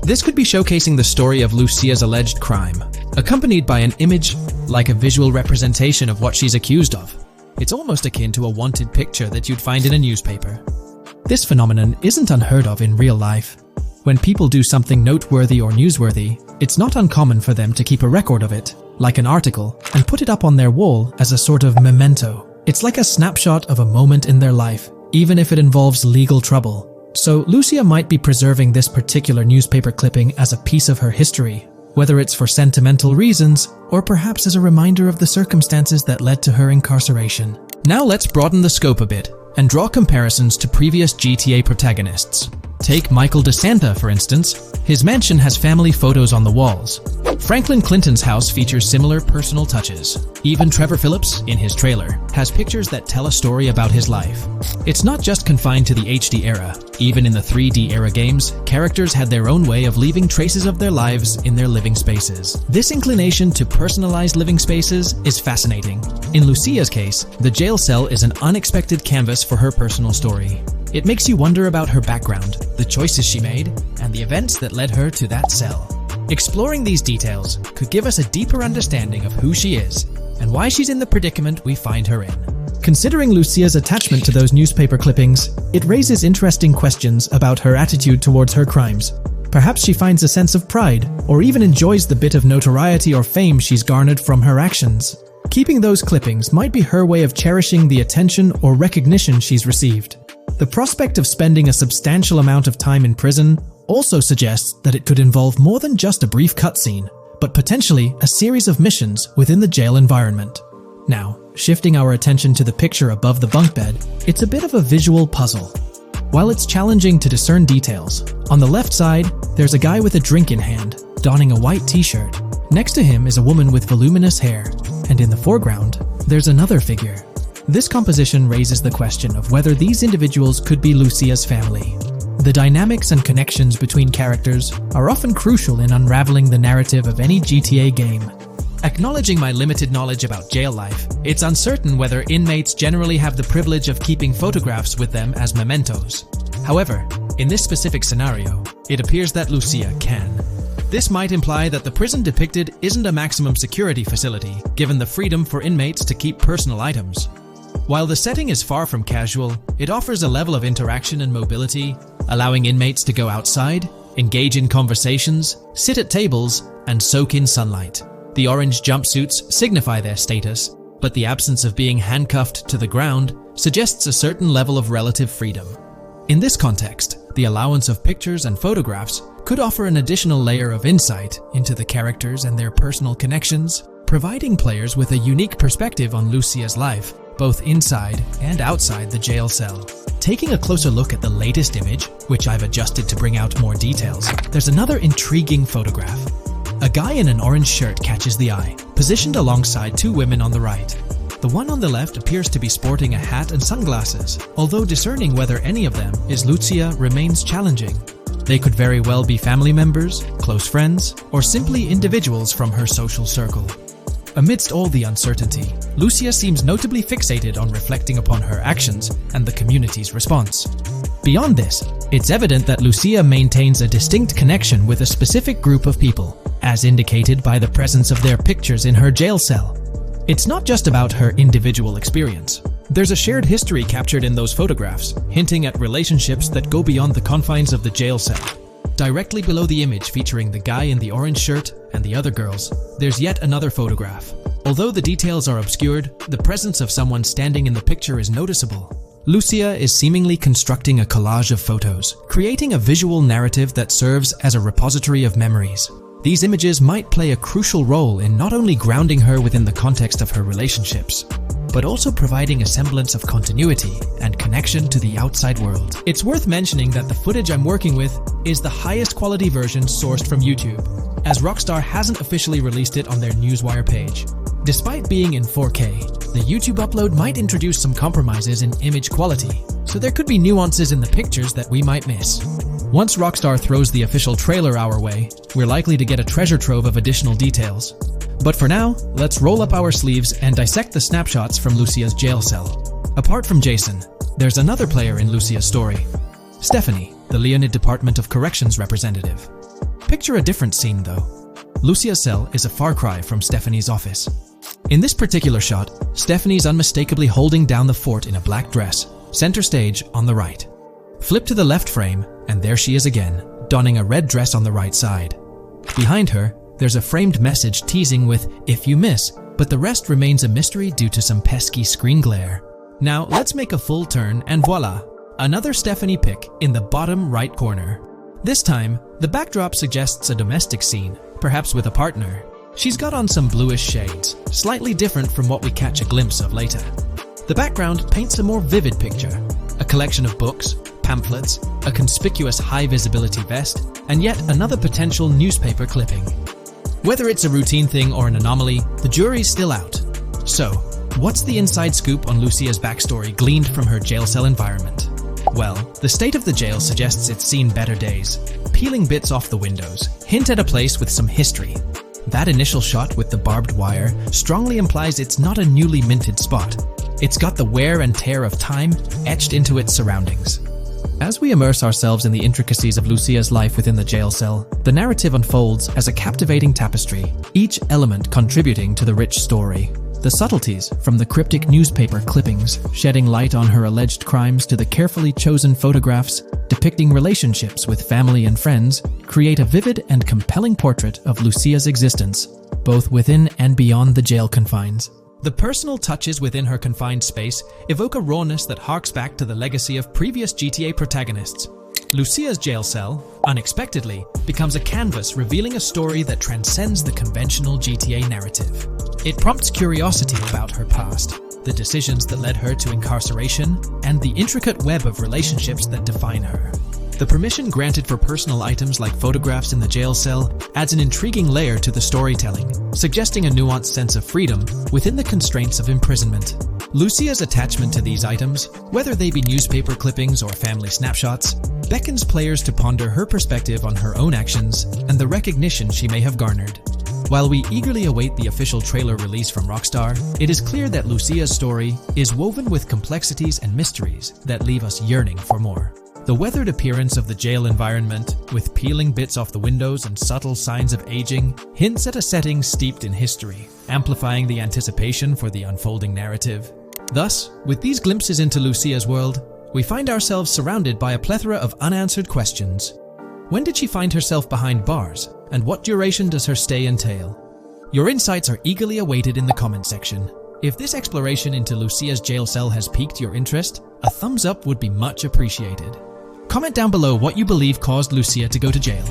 This could be showcasing the story of Lucia's alleged crime, accompanied by an image like a visual representation of what she's accused of. It's almost akin to a wanted picture that you'd find in a newspaper. This phenomenon isn't unheard of in real life. When people do something noteworthy or newsworthy, it's not uncommon for them to keep a record of it, like an article, and put it up on their wall as a sort of memento. It's like a snapshot of a moment in their life, even if it involves legal trouble. So Lucia might be preserving this particular newspaper clipping as a piece of her history, whether it's for sentimental reasons or perhaps as a reminder of the circumstances that led to her incarceration. Now let's broaden the scope a bit and draw comparisons to previous GTA protagonists. Take Michael DeSanta, for instance. His mansion has family photos on the walls. Franklin Clinton's house features similar personal touches. Even Trevor Phillips, in his trailer, has pictures that tell a story about his life. It's not just confined to the HD era. Even in the 3D era games, characters had their own way of leaving traces of their lives in their living spaces. This inclination to personalized living spaces is fascinating. In Lucia's case, the jail cell is an unexpected canvas for her personal story. It makes you wonder about her background, the choices she made, and the events that led her to that cell. Exploring these details could give us a deeper understanding of who she is and why she's in the predicament we find her in. Considering Lucia's attachment to those newspaper clippings, it raises interesting questions about her attitude towards her crimes. Perhaps she finds a sense of pride, or even enjoys the bit of notoriety or fame she's garnered from her actions. Keeping those clippings might be her way of cherishing the attention or recognition she's received. The prospect of spending a substantial amount of time in prison also suggests that it could involve more than just a brief cutscene, but potentially a series of missions within the jail environment. Now, shifting our attention to the picture above the bunk bed, it's a bit of a visual puzzle. While it's challenging to discern details, on the left side, there's a guy with a drink in hand, donning a white t-shirt. Next to him is a woman with voluminous hair, and in the foreground, there's another figure. This composition raises the question of whether these individuals could be Lucia's family. The dynamics and connections between characters are often crucial in unraveling the narrative of any GTA game. Acknowledging my limited knowledge about jail life, it's uncertain whether inmates generally have the privilege of keeping photographs with them as mementos. However, in this specific scenario, it appears that Lucia can. This might imply that the prison depicted isn't a maximum security facility, given the freedom for inmates to keep personal items. While the setting is far from casual, it offers a level of interaction and mobility, allowing inmates to go outside, engage in conversations, sit at tables, and soak in sunlight. The orange jumpsuits signify their status, but the absence of being handcuffed to the ground suggests a certain level of relative freedom. In this context, the allowance of pictures and photographs could offer an additional layer of insight into the characters and their personal connections, providing players with a unique perspective on Lucia's life, both inside and outside the jail cell. Taking a closer look at the latest image, which I've adjusted to bring out more details, there's another intriguing photograph. A guy in an orange shirt catches the eye, positioned alongside two women on the right. The one on the left appears to be sporting a hat and sunglasses, although discerning whether any of them is Lucia remains challenging. They could very well be family members, close friends, or simply individuals from her social circle. Amidst all the uncertainty, Lucia seems notably fixated on reflecting upon her actions and the community's response. Beyond this, it's evident that Lucia maintains a distinct connection with a specific group of people, as indicated by the presence of their pictures in her jail cell. It's not just about her individual experience. There's a shared history captured in those photographs, hinting at relationships that go beyond the confines of the jail cell. Directly below the image featuring the guy in the orange shirt and the other girls, there's yet another photograph. Although the details are obscured, the presence of someone standing in the picture is noticeable. Lucia is seemingly constructing a collage of photos, creating a visual narrative that serves as a repository of memories. These images might play a crucial role in not only grounding her within the context of her relationships, but also providing a semblance of continuity and connection to the outside world. It's worth mentioning that the footage I'm working with is the highest quality version sourced from YouTube, as Rockstar hasn't officially released it on their Newswire page. Despite being in 4K, the YouTube upload might introduce some compromises in image quality, so there could be nuances in the pictures that we might miss. Once Rockstar throws the official trailer our way, we're likely to get a treasure trove of additional details. But for now, let's roll up our sleeves and dissect the snapshots from Lucia's jail cell. Apart from Jason, there's another player in Lucia's story, Stephanie, the Leonid Department of Corrections representative. Picture a different scene though. Lucia's cell is a far cry from Stephanie's office. In this particular shot, Stephanie's unmistakably holding down the fort in a black dress, center stage on the right. Flip to the left frame, and there she is again, donning a red dress on the right side. Behind her, there's a framed message teasing with "if you miss," but the rest remains a mystery due to some pesky screen glare. Now let's make a full turn and voila, another Stephanie pic in the bottom right corner. This time, the backdrop suggests a domestic scene, perhaps with a partner. She's got on some bluish shades, slightly different from what we catch a glimpse of later. The background paints a more vivid picture, a collection of books, pamphlets, a conspicuous high-visibility vest, and yet another potential newspaper clipping. Whether it's a routine thing or an anomaly, the jury's still out. So, what's the inside scoop on Lucia's backstory gleaned from her jail cell environment? Well, the state of the jail suggests it's seen better days. Peeling bits off the windows hint at a place with some history. That initial shot with the barbed wire strongly implies it's not a newly minted spot. It's got the wear and tear of time etched into its surroundings. As we immerse ourselves in the intricacies of Lucia's life within the jail cell, the narrative unfolds as a captivating tapestry, each element contributing to the rich story. The subtleties, from the cryptic newspaper clippings shedding light on her alleged crimes to the carefully chosen photographs depicting relationships with family and friends, create a vivid and compelling portrait of Lucia's existence, both within and beyond the jail confines. The personal touches within her confined space evoke a rawness that harks back to the legacy of previous GTA protagonists. Lucia's jail cell, unexpectedly, becomes a canvas revealing a story that transcends the conventional GTA narrative. It prompts curiosity about her past, the decisions that led her to incarceration, and the intricate web of relationships that define her. The permission granted for personal items like photographs in the jail cell adds an intriguing layer to the storytelling, suggesting a nuanced sense of freedom within the constraints of imprisonment. Lucia's attachment to these items, whether they be newspaper clippings or family snapshots, beckons players to ponder her perspective on her own actions and the recognition she may have garnered. While we eagerly await the official trailer release from Rockstar, it is clear that Lucia's story is woven with complexities and mysteries that leave us yearning for more. The weathered appearance of the jail environment, with peeling bits off the windows and subtle signs of aging, hints at a setting steeped in history, amplifying the anticipation for the unfolding narrative. Thus, with these glimpses into Lucia's world, we find ourselves surrounded by a plethora of unanswered questions. When did she find herself behind bars, and what duration does her stay entail? Your insights are eagerly awaited in the comment section. If this exploration into Lucia's jail cell has piqued your interest, a thumbs up would be much appreciated. Comment down below what you believe caused Lucia to go to jail.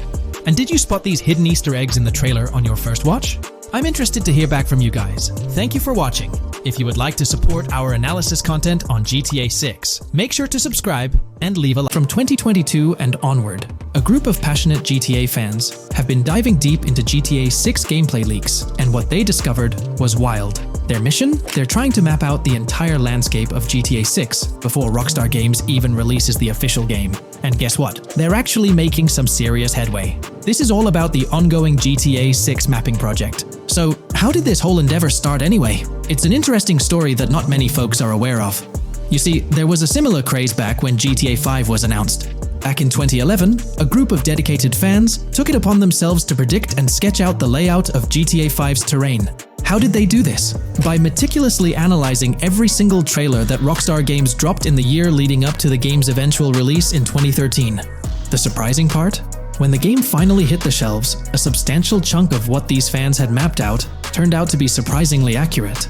And did you spot these hidden Easter eggs in the trailer on your first watch? I'm interested to hear back from you guys. Thank you for watching. If you would like to support our analysis content on GTA 6, make sure to subscribe and leave a like. From 2022 and onward, a group of passionate GTA fans have been diving deep into GTA 6 gameplay leaks, and what they discovered was wild. Their mission? They're trying to map out the entire landscape of GTA 6 before Rockstar Games even releases the official game. And guess what? They're actually making some serious headway. This is all about the ongoing GTA 6 mapping project. So, how did this whole endeavor start anyway? It's an interesting story that not many folks are aware of. You see, there was a similar craze back when GTA 5 was announced. Back in 2011, a group of dedicated fans took it upon themselves to predict and sketch out the layout of GTA 5's terrain. How did they do this? By meticulously analyzing every single trailer that Rockstar Games dropped in the year leading up to the game's eventual release in 2013. The surprising part? When the game finally hit the shelves, a substantial chunk of what these fans had mapped out turned out to be surprisingly accurate.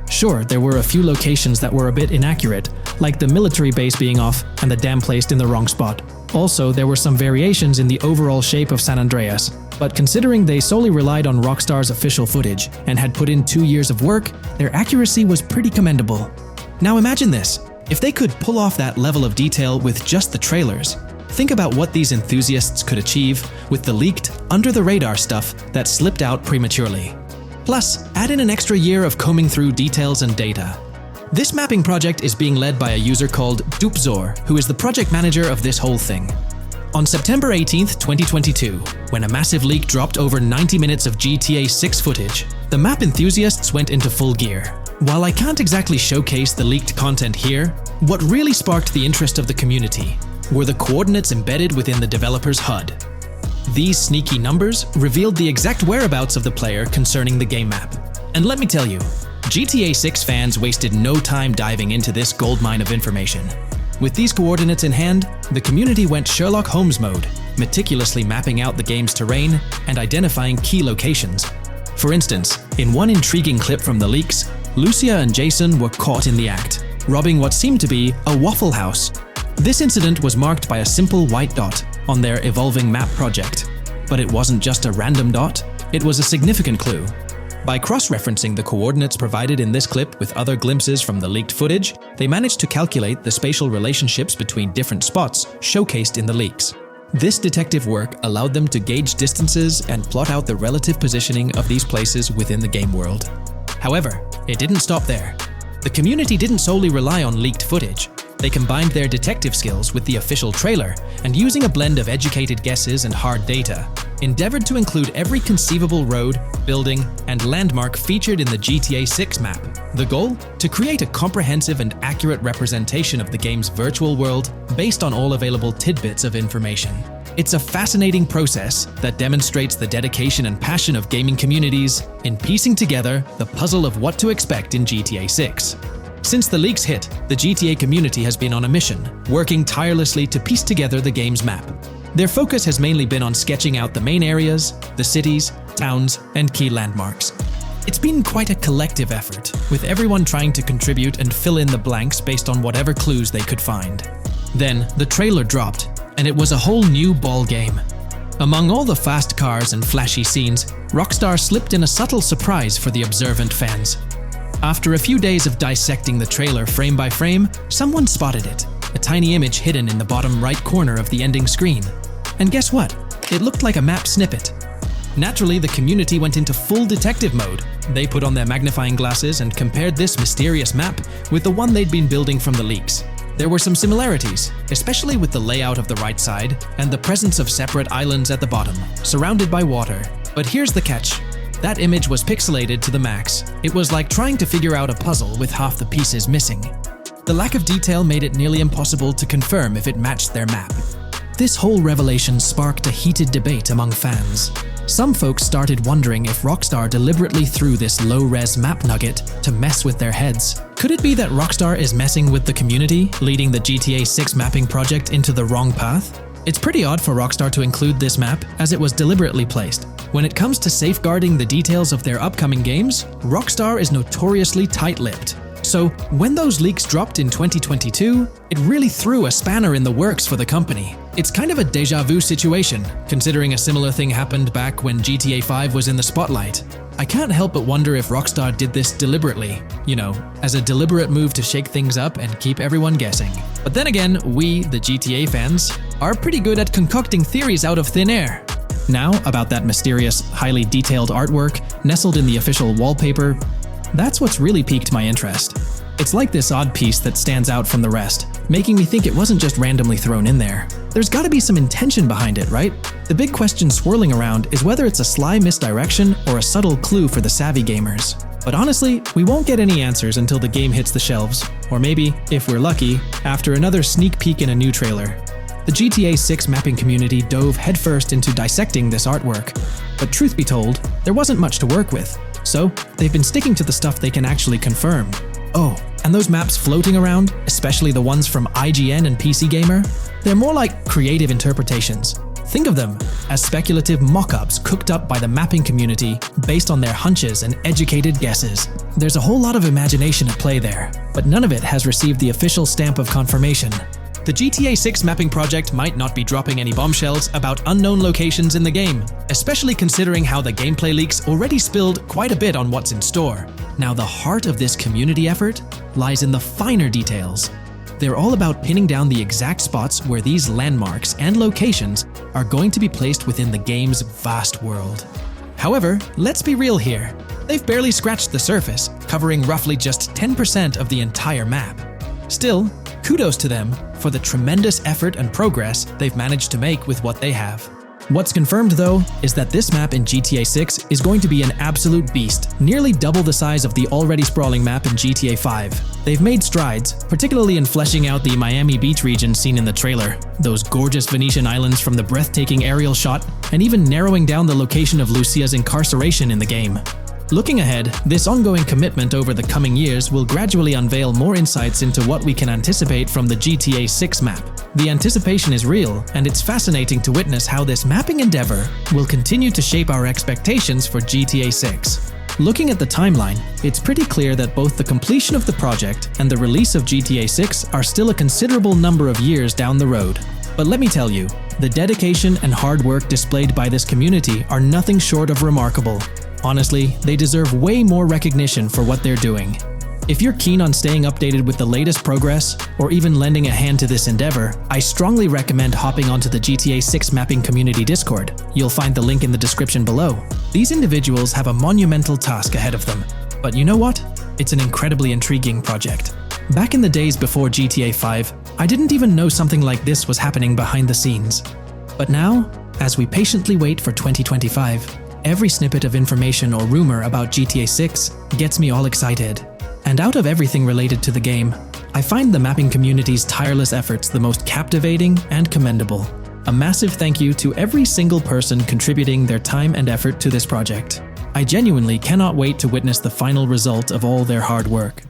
Sure, there were a few locations that were a bit inaccurate, like the military base being off and the dam placed in the wrong spot. Also, there were some variations in the overall shape of San Andreas, but considering they solely relied on Rockstar's official footage and had put in 2 years of work, their accuracy was pretty commendable. Now imagine this, if they could pull off that level of detail with just the trailers, think about what these enthusiasts could achieve with the leaked, under-the-radar stuff that slipped out prematurely. Plus, add in an extra year of combing through details and data. This mapping project is being led by a user called Dupzor, who is the project manager of this whole thing. On September 18th, 2022, when a massive leak dropped over 90 minutes of GTA 6 footage, the map enthusiasts went into full gear. While I can't exactly showcase the leaked content here, what really sparked the interest of the community were the coordinates embedded within the developer's HUD. These sneaky numbers revealed the exact whereabouts of the player concerning the game map. And let me tell you, GTA 6 fans wasted no time diving into this goldmine of information. With these coordinates in hand, the community went Sherlock Holmes mode, meticulously mapping out the game's terrain and identifying key locations. For instance, in one intriguing clip from the leaks, Lucia and Jason were caught in the act, robbing what seemed to be a Waffle House. This incident was marked by a simple white dot on their evolving map project. But it wasn't just a random dot, it was a significant clue. By cross-referencing the coordinates provided in this clip with other glimpses from the leaked footage, they managed to calculate the spatial relationships between different spots showcased in the leaks. This detective work allowed them to gauge distances and plot out the relative positioning of these places within the game world. However, it didn't stop there. The community didn't solely rely on leaked footage. They combined their detective skills with the official trailer and, using a blend of educated guesses and hard data, endeavored to include every conceivable road, building, and landmark featured in the GTA 6 map. The goal? To create a comprehensive and accurate representation of the game's virtual world based on all available tidbits of information. It's a fascinating process that demonstrates the dedication and passion of gaming communities in piecing together the puzzle of what to expect in GTA 6. Since the leaks hit, the GTA community has been on a mission, working tirelessly to piece together the game's map. Their focus has mainly been on sketching out the main areas, the cities, towns, and key landmarks. It's been quite a collective effort, with everyone trying to contribute and fill in the blanks based on whatever clues they could find. Then, the trailer dropped, and it was a whole new ball game. Among all the fast cars and flashy scenes, Rockstar slipped in a subtle surprise for the observant fans. After a few days of dissecting the trailer frame by frame, someone spotted it, a tiny image hidden in the bottom right corner of the ending screen. And guess what? It looked like a map snippet. Naturally, the community went into full detective mode. They put on their magnifying glasses and compared this mysterious map with the one they'd been building from the leaks. There were some similarities, especially with the layout of the right side and the presence of separate islands at the bottom, surrounded by water. But here's the catch. That image was pixelated to the max. It was like trying to figure out a puzzle with half the pieces missing. The lack of detail made it nearly impossible to confirm if it matched their map. This whole revelation sparked a heated debate among fans. Some folks started wondering if Rockstar deliberately threw this low-res map nugget to mess with their heads. Could it be that Rockstar is messing with the community, leading the GTA 6 mapping project into the wrong path? It's pretty odd for Rockstar to include this map, as it was deliberately placed. When it comes to safeguarding the details of their upcoming games, Rockstar is notoriously tight-lipped. So, when those leaks dropped in 2022, it really threw a spanner in the works for the company. It's kind of a déjà vu situation, considering a similar thing happened back when GTA 5 was in the spotlight. I can't help but wonder if Rockstar did this deliberately, as a deliberate move to shake things up and keep everyone guessing. But then again, we, the GTA fans, are pretty good at concocting theories out of thin air. Now, about that mysterious, highly detailed artwork nestled in the official wallpaper, that's what's really piqued my interest. It's like this odd piece that stands out from the rest, making me think it wasn't just randomly thrown in there. There's gotta be some intention behind it, right? The big question swirling around is whether it's a sly misdirection or a subtle clue for the savvy gamers. But honestly, we won't get any answers until the game hits the shelves, or maybe, if we're lucky, after another sneak peek in a new trailer. The GTA 6 mapping community dove headfirst into dissecting this artwork, but truth be told, there wasn't much to work with. So, they've been sticking to the stuff they can actually confirm. Oh, and those maps floating around, especially the ones from IGN and PC Gamer, they're more like creative interpretations. Think of them as speculative mock-ups cooked up by the mapping community based on their hunches and educated guesses. There's a whole lot of imagination at play there, but none of it has received the official stamp of confirmation. The GTA 6 mapping project might not be dropping any bombshells about unknown locations in the game, especially considering how the gameplay leaks already spilled quite a bit on what's in store. Now, the heart of this community effort lies in the finer details. They're all about pinning down the exact spots where these landmarks and locations are going to be placed within the game's vast world. However, let's be real here. They've barely scratched the surface, covering roughly just 10% of the entire map. Still, kudos to them for the tremendous effort and progress they've managed to make with what they have. What's confirmed though is that this map in GTA 6 is going to be an absolute beast, nearly double the size of the already sprawling map in GTA 5. They've made strides, particularly in fleshing out the Miami Beach region seen in the trailer, those gorgeous Venetian islands from the breathtaking aerial shot, and even narrowing down the location of Lucia's incarceration in the game. Looking ahead, this ongoing commitment over the coming years will gradually unveil more insights into what we can anticipate from the GTA 6 map. The anticipation is real, and it's fascinating to witness how this mapping endeavor will continue to shape our expectations for GTA 6. Looking at the timeline, it's pretty clear that both the completion of the project and the release of GTA 6 are still a considerable number of years down the road. But let me tell you, the dedication and hard work displayed by this community are nothing short of remarkable. Honestly, they deserve way more recognition for what they're doing. If you're keen on staying updated with the latest progress, or even lending a hand to this endeavor, I strongly recommend hopping onto the GTA 6 mapping community Discord. You'll find the link in the description below. These individuals have a monumental task ahead of them. But you know what? It's an incredibly intriguing project. Back in the days before GTA 5, I didn't even know something like this was happening behind the scenes. But now, as we patiently wait for 2025, every snippet of information or rumor about GTA 6 gets me all excited. And out of everything related to the game, I find the mapping community's tireless efforts the most captivating and commendable. A massive thank you to every single person contributing their time and effort to this project. I genuinely cannot wait to witness the final result of all their hard work.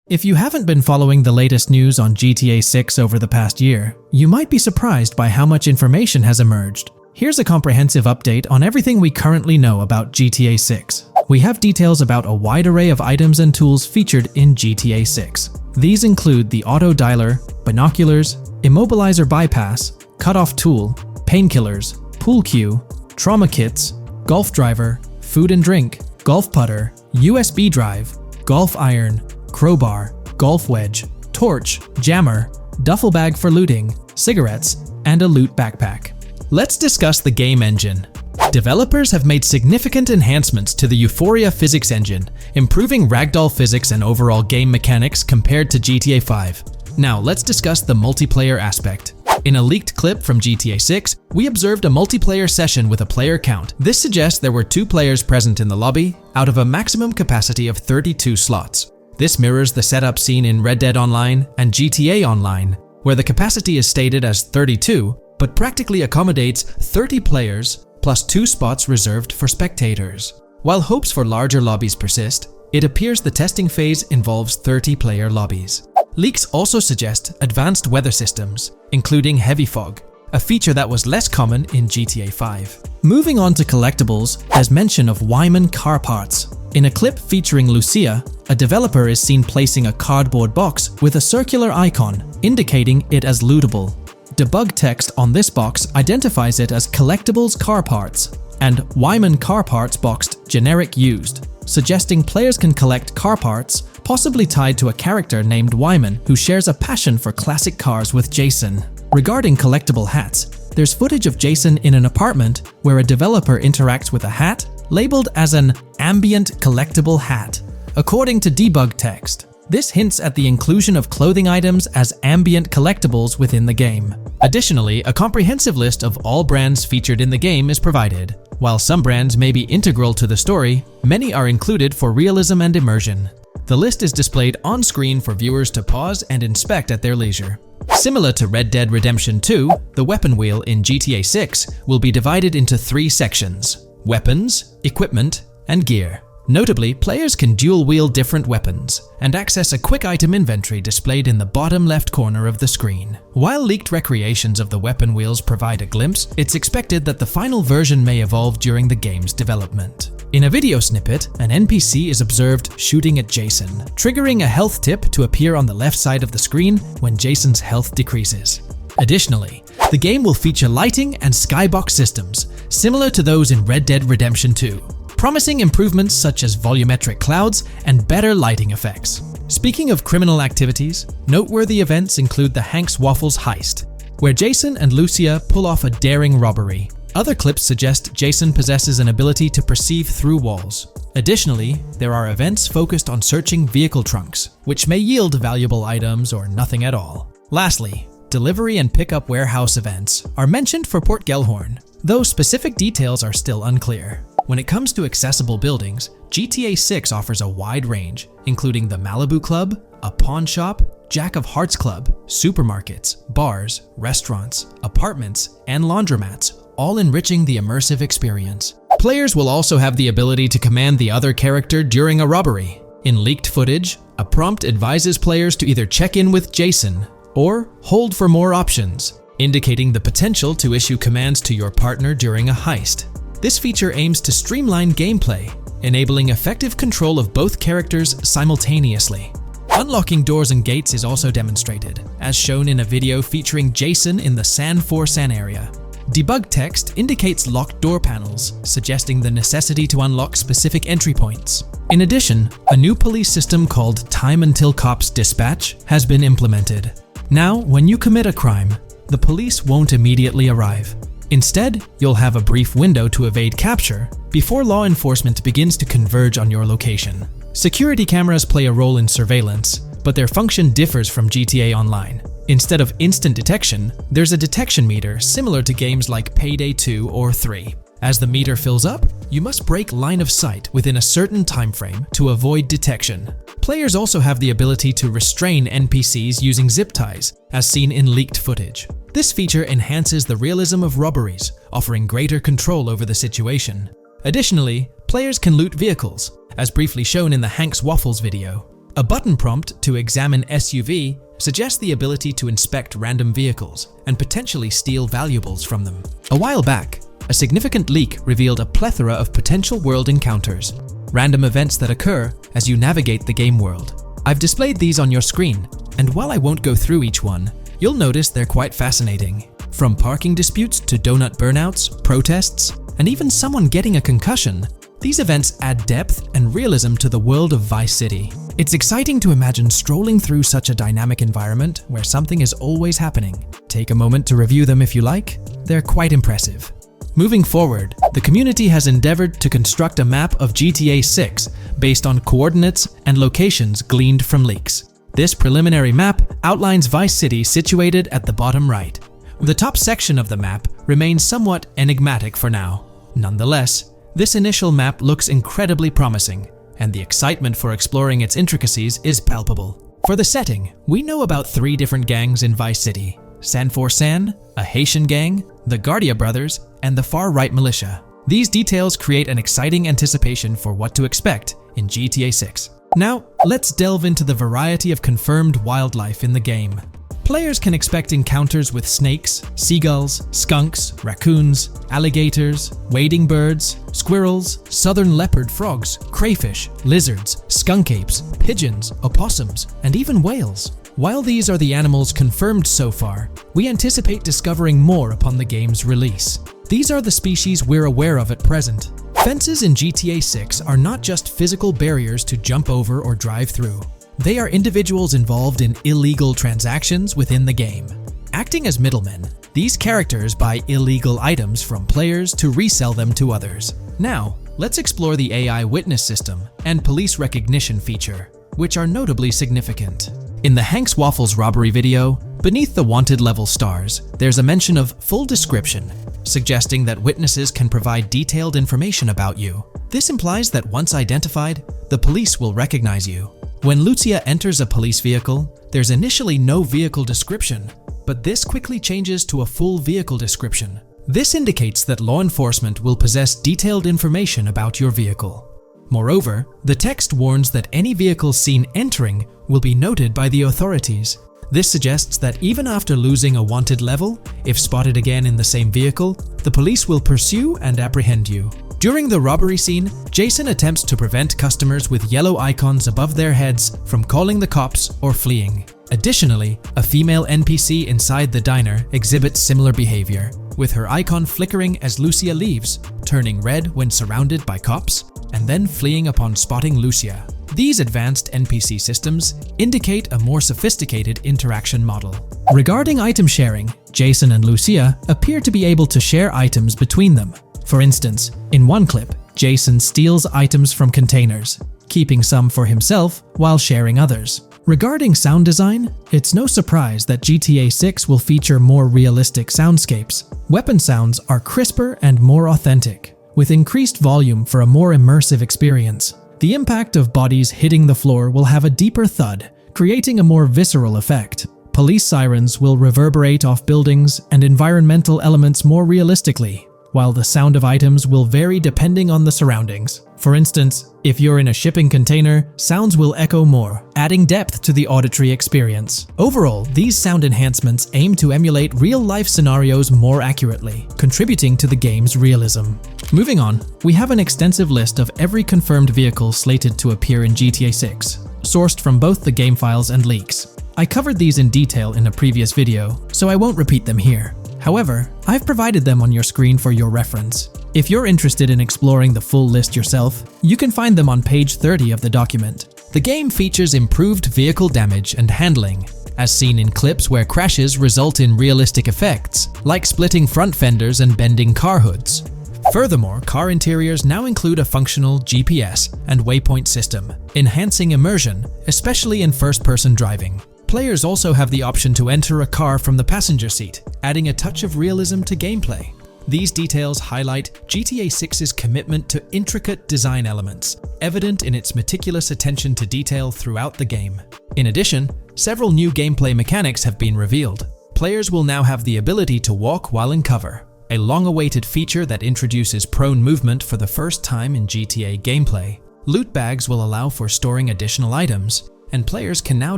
If you haven't been following the latest news on GTA 6 over the past year, you might be surprised by how much information has emerged. Here's a comprehensive update on everything we currently know about GTA 6. We have details about a wide array of items and tools featured in GTA 6. These include the auto dialer, binoculars, immobilizer bypass, cutoff tool, painkillers, pool cue, trauma kits, golf driver, food and drink, golf putter, USB drive, golf iron, crowbar, golf wedge, torch, jammer, duffel bag for looting, cigarettes, and a loot backpack. Let's discuss the game engine. Developers have made significant enhancements to the Euphoria physics engine, improving ragdoll physics and overall game mechanics compared to GTA 5. Now let's discuss the multiplayer aspect. In a leaked clip from GTA 6, we observed a multiplayer session with a player count. This suggests there were 2 players present in the lobby, out of a maximum capacity of 32 slots. This mirrors the setup seen in Red Dead Online and GTA Online, where the capacity is stated as 32, but practically accommodates 30 players plus 2 spots reserved for spectators. While hopes for larger lobbies persist, it appears the testing phase involves 30-player lobbies. Leaks also suggest advanced weather systems, including heavy fog, a feature that was less common in GTA 5. Moving on to collectibles, there's mention of Wyman car parts. In a clip featuring Lucia, a developer is seen placing a cardboard box with a circular icon, indicating it as lootable. Debug text on this box identifies it as Collectibles Car Parts, and Wyman Car Parts boxed Generic Used, suggesting players can collect car parts, possibly tied to a character named Wyman who shares a passion for classic cars with Jason. Regarding collectible hats, there's footage of Jason in an apartment where a developer interacts with a hat labeled as an ambient collectible hat. According to debug text, this hints at the inclusion of clothing items as ambient collectibles within the game. Additionally, a comprehensive list of all brands featured in the game is provided. While some brands may be integral to the story, many are included for realism and immersion. The list is displayed on screen for viewers to pause and inspect at their leisure. Similar to Red Dead Redemption 2, the weapon wheel in GTA 6 will be divided into 3 sections: weapons, equipment, and gear. Notably, players can dual-wield different weapons and access a quick item inventory displayed in the bottom left corner of the screen. While leaked recreations of the weapon wheels provide a glimpse, it's expected that the final version may evolve during the game's development. In a video snippet, an NPC is observed shooting at Jason, triggering a health tip to appear on the left side of the screen when Jason's health decreases. Additionally, the game will feature lighting and skybox systems, similar to those in Red Dead Redemption 2. Promising improvements such as volumetric clouds and better lighting effects. Speaking of criminal activities, noteworthy events include the Hank's Waffles heist, where Jason and Lucia pull off a daring robbery. Other clips suggest Jason possesses an ability to perceive through walls. Additionally, there are events focused on searching vehicle trunks, which may yield valuable items or nothing at all. Lastly, delivery and pickup warehouse events are mentioned for Port Gellhorn, though specific details are still unclear. When it comes to accessible buildings, GTA 6 offers a wide range, including the Malibu Club, a pawn shop, Jack of Hearts Club, supermarkets, bars, restaurants, apartments, and laundromats, all enriching the immersive experience. Players will also have the ability to command the other character during a robbery. In leaked footage, a prompt advises players to either check in with Jason or hold for more options, indicating the potential to issue commands to your partner during a heist. This feature aims to streamline gameplay, enabling effective control of both characters simultaneously. Unlocking doors and gates is also demonstrated, as shown in a video featuring Jason in the San Forsan area. Debug text indicates locked door panels, suggesting the necessity to unlock specific entry points. In addition, a new police system called Time Until Cops Dispatch has been implemented. Now, when you commit a crime, the police won't immediately arrive. Instead, you'll have a brief window to evade capture before law enforcement begins to converge on your location. Security cameras play a role in surveillance, but their function differs from GTA Online. Instead of instant detection, there's a detection meter similar to games like Payday 2 or 3. As the meter fills up, you must break line of sight within a certain time frame to avoid detection. Players also have the ability to restrain NPCs using zip ties, as seen in leaked footage. This feature enhances the realism of robberies, offering greater control over the situation. Additionally, players can loot vehicles, as briefly shown in the Hank's Waffles video. A button prompt to examine SUV suggests the ability to inspect random vehicles and potentially steal valuables from them. A while back, a significant leak revealed a plethora of potential world encounters, random events that occur as you navigate the game world. I've displayed these on your screen, and while I won't go through each one, you'll notice they're quite fascinating. From parking disputes to donut burnouts, protests, and even someone getting a concussion, these events add depth and realism to the world of Vice City. It's exciting to imagine strolling through such a dynamic environment where something is always happening. Take a moment to review them if you like. They're quite impressive. Moving forward, the community has endeavored to construct a map of GTA 6 based on coordinates and locations gleaned from leaks. This preliminary map outlines Vice City situated at the bottom right. The top section of the map remains somewhat enigmatic for now. Nonetheless, this initial map looks incredibly promising, and the excitement for exploring its intricacies is palpable. For the setting, we know about 3 different gangs in Vice City: San4San, a Haitian gang, the Guardia Brothers, and the far-right militia. These details create an exciting anticipation for what to expect in GTA 6. Now, let's delve into the variety of confirmed wildlife in the game. Players can expect encounters with snakes, seagulls, skunks, raccoons, alligators, wading birds, squirrels, southern leopard frogs, crayfish, lizards, skunk apes, pigeons, opossums, and even whales. While these are the animals confirmed so far, we anticipate discovering more upon the game's release. These are the species we're aware of at present. Fences in GTA 6 are not just physical barriers to jump over or drive through. They are individuals involved in illegal transactions within the game. Acting as middlemen, these characters buy illegal items from players to resell them to others. Now, let's explore the AI witness system and police recognition feature, which are notably significant. In the Hank's Waffles robbery video, beneath the wanted level stars, there's a mention of full description, suggesting that witnesses can provide detailed information about you. This implies that once identified, the police will recognize you. When Lucia enters a police vehicle, there's initially no vehicle description, but this quickly changes to a full vehicle description. This indicates that law enforcement will possess detailed information about your vehicle. Moreover, the text warns that any vehicle seen entering will be noted by the authorities. This suggests that even after losing a wanted level, if spotted again in the same vehicle, the police will pursue and apprehend you. During the robbery scene, Jason attempts to prevent customers with yellow icons above their heads from calling the cops or fleeing. Additionally, a female NPC inside the diner exhibits similar behavior, with her icon flickering as Lucia leaves, turning red when surrounded by cops, and then fleeing upon spotting Lucia. These advanced NPC systems indicate a more sophisticated interaction model. Regarding item sharing, Jason and Lucia appear to be able to share items between them. For instance, in one clip, Jason steals items from containers, keeping some for himself while sharing others. Regarding sound design, it's no surprise that GTA 6 will feature more realistic soundscapes. Weapon sounds are crisper and more authentic, with increased volume for a more immersive experience. The impact of bodies hitting the floor will have a deeper thud, creating a more visceral effect. Police sirens will reverberate off buildings and environmental elements more realistically, while the sound of items will vary depending on the surroundings. For instance, if you're in a shipping container, sounds will echo more, adding depth to the auditory experience. Overall, these sound enhancements aim to emulate real-life scenarios more accurately, contributing to the game's realism. Moving on, we have an extensive list of every confirmed vehicle slated to appear in GTA 6, sourced from both the game files and leaks. I covered these in detail in a previous video, so I won't repeat them here. However, I've provided them on your screen for your reference. If you're interested in exploring the full list yourself, you can find them on page 30 of the document. The game features improved vehicle damage and handling, as seen in clips where crashes result in realistic effects, like splitting front fenders and bending car hoods. Furthermore, car interiors now include a functional GPS and waypoint system, enhancing immersion, especially in first-person driving. Players also have the option to enter a car from the passenger seat, adding a touch of realism to gameplay. These details highlight GTA 6's commitment to intricate design elements, evident in its meticulous attention to detail throughout the game. In addition, several new gameplay mechanics have been revealed. Players will now have the ability to walk while in cover, a long-awaited feature that introduces prone movement for the first time in GTA gameplay. Loot bags will allow for storing additional items, and players can now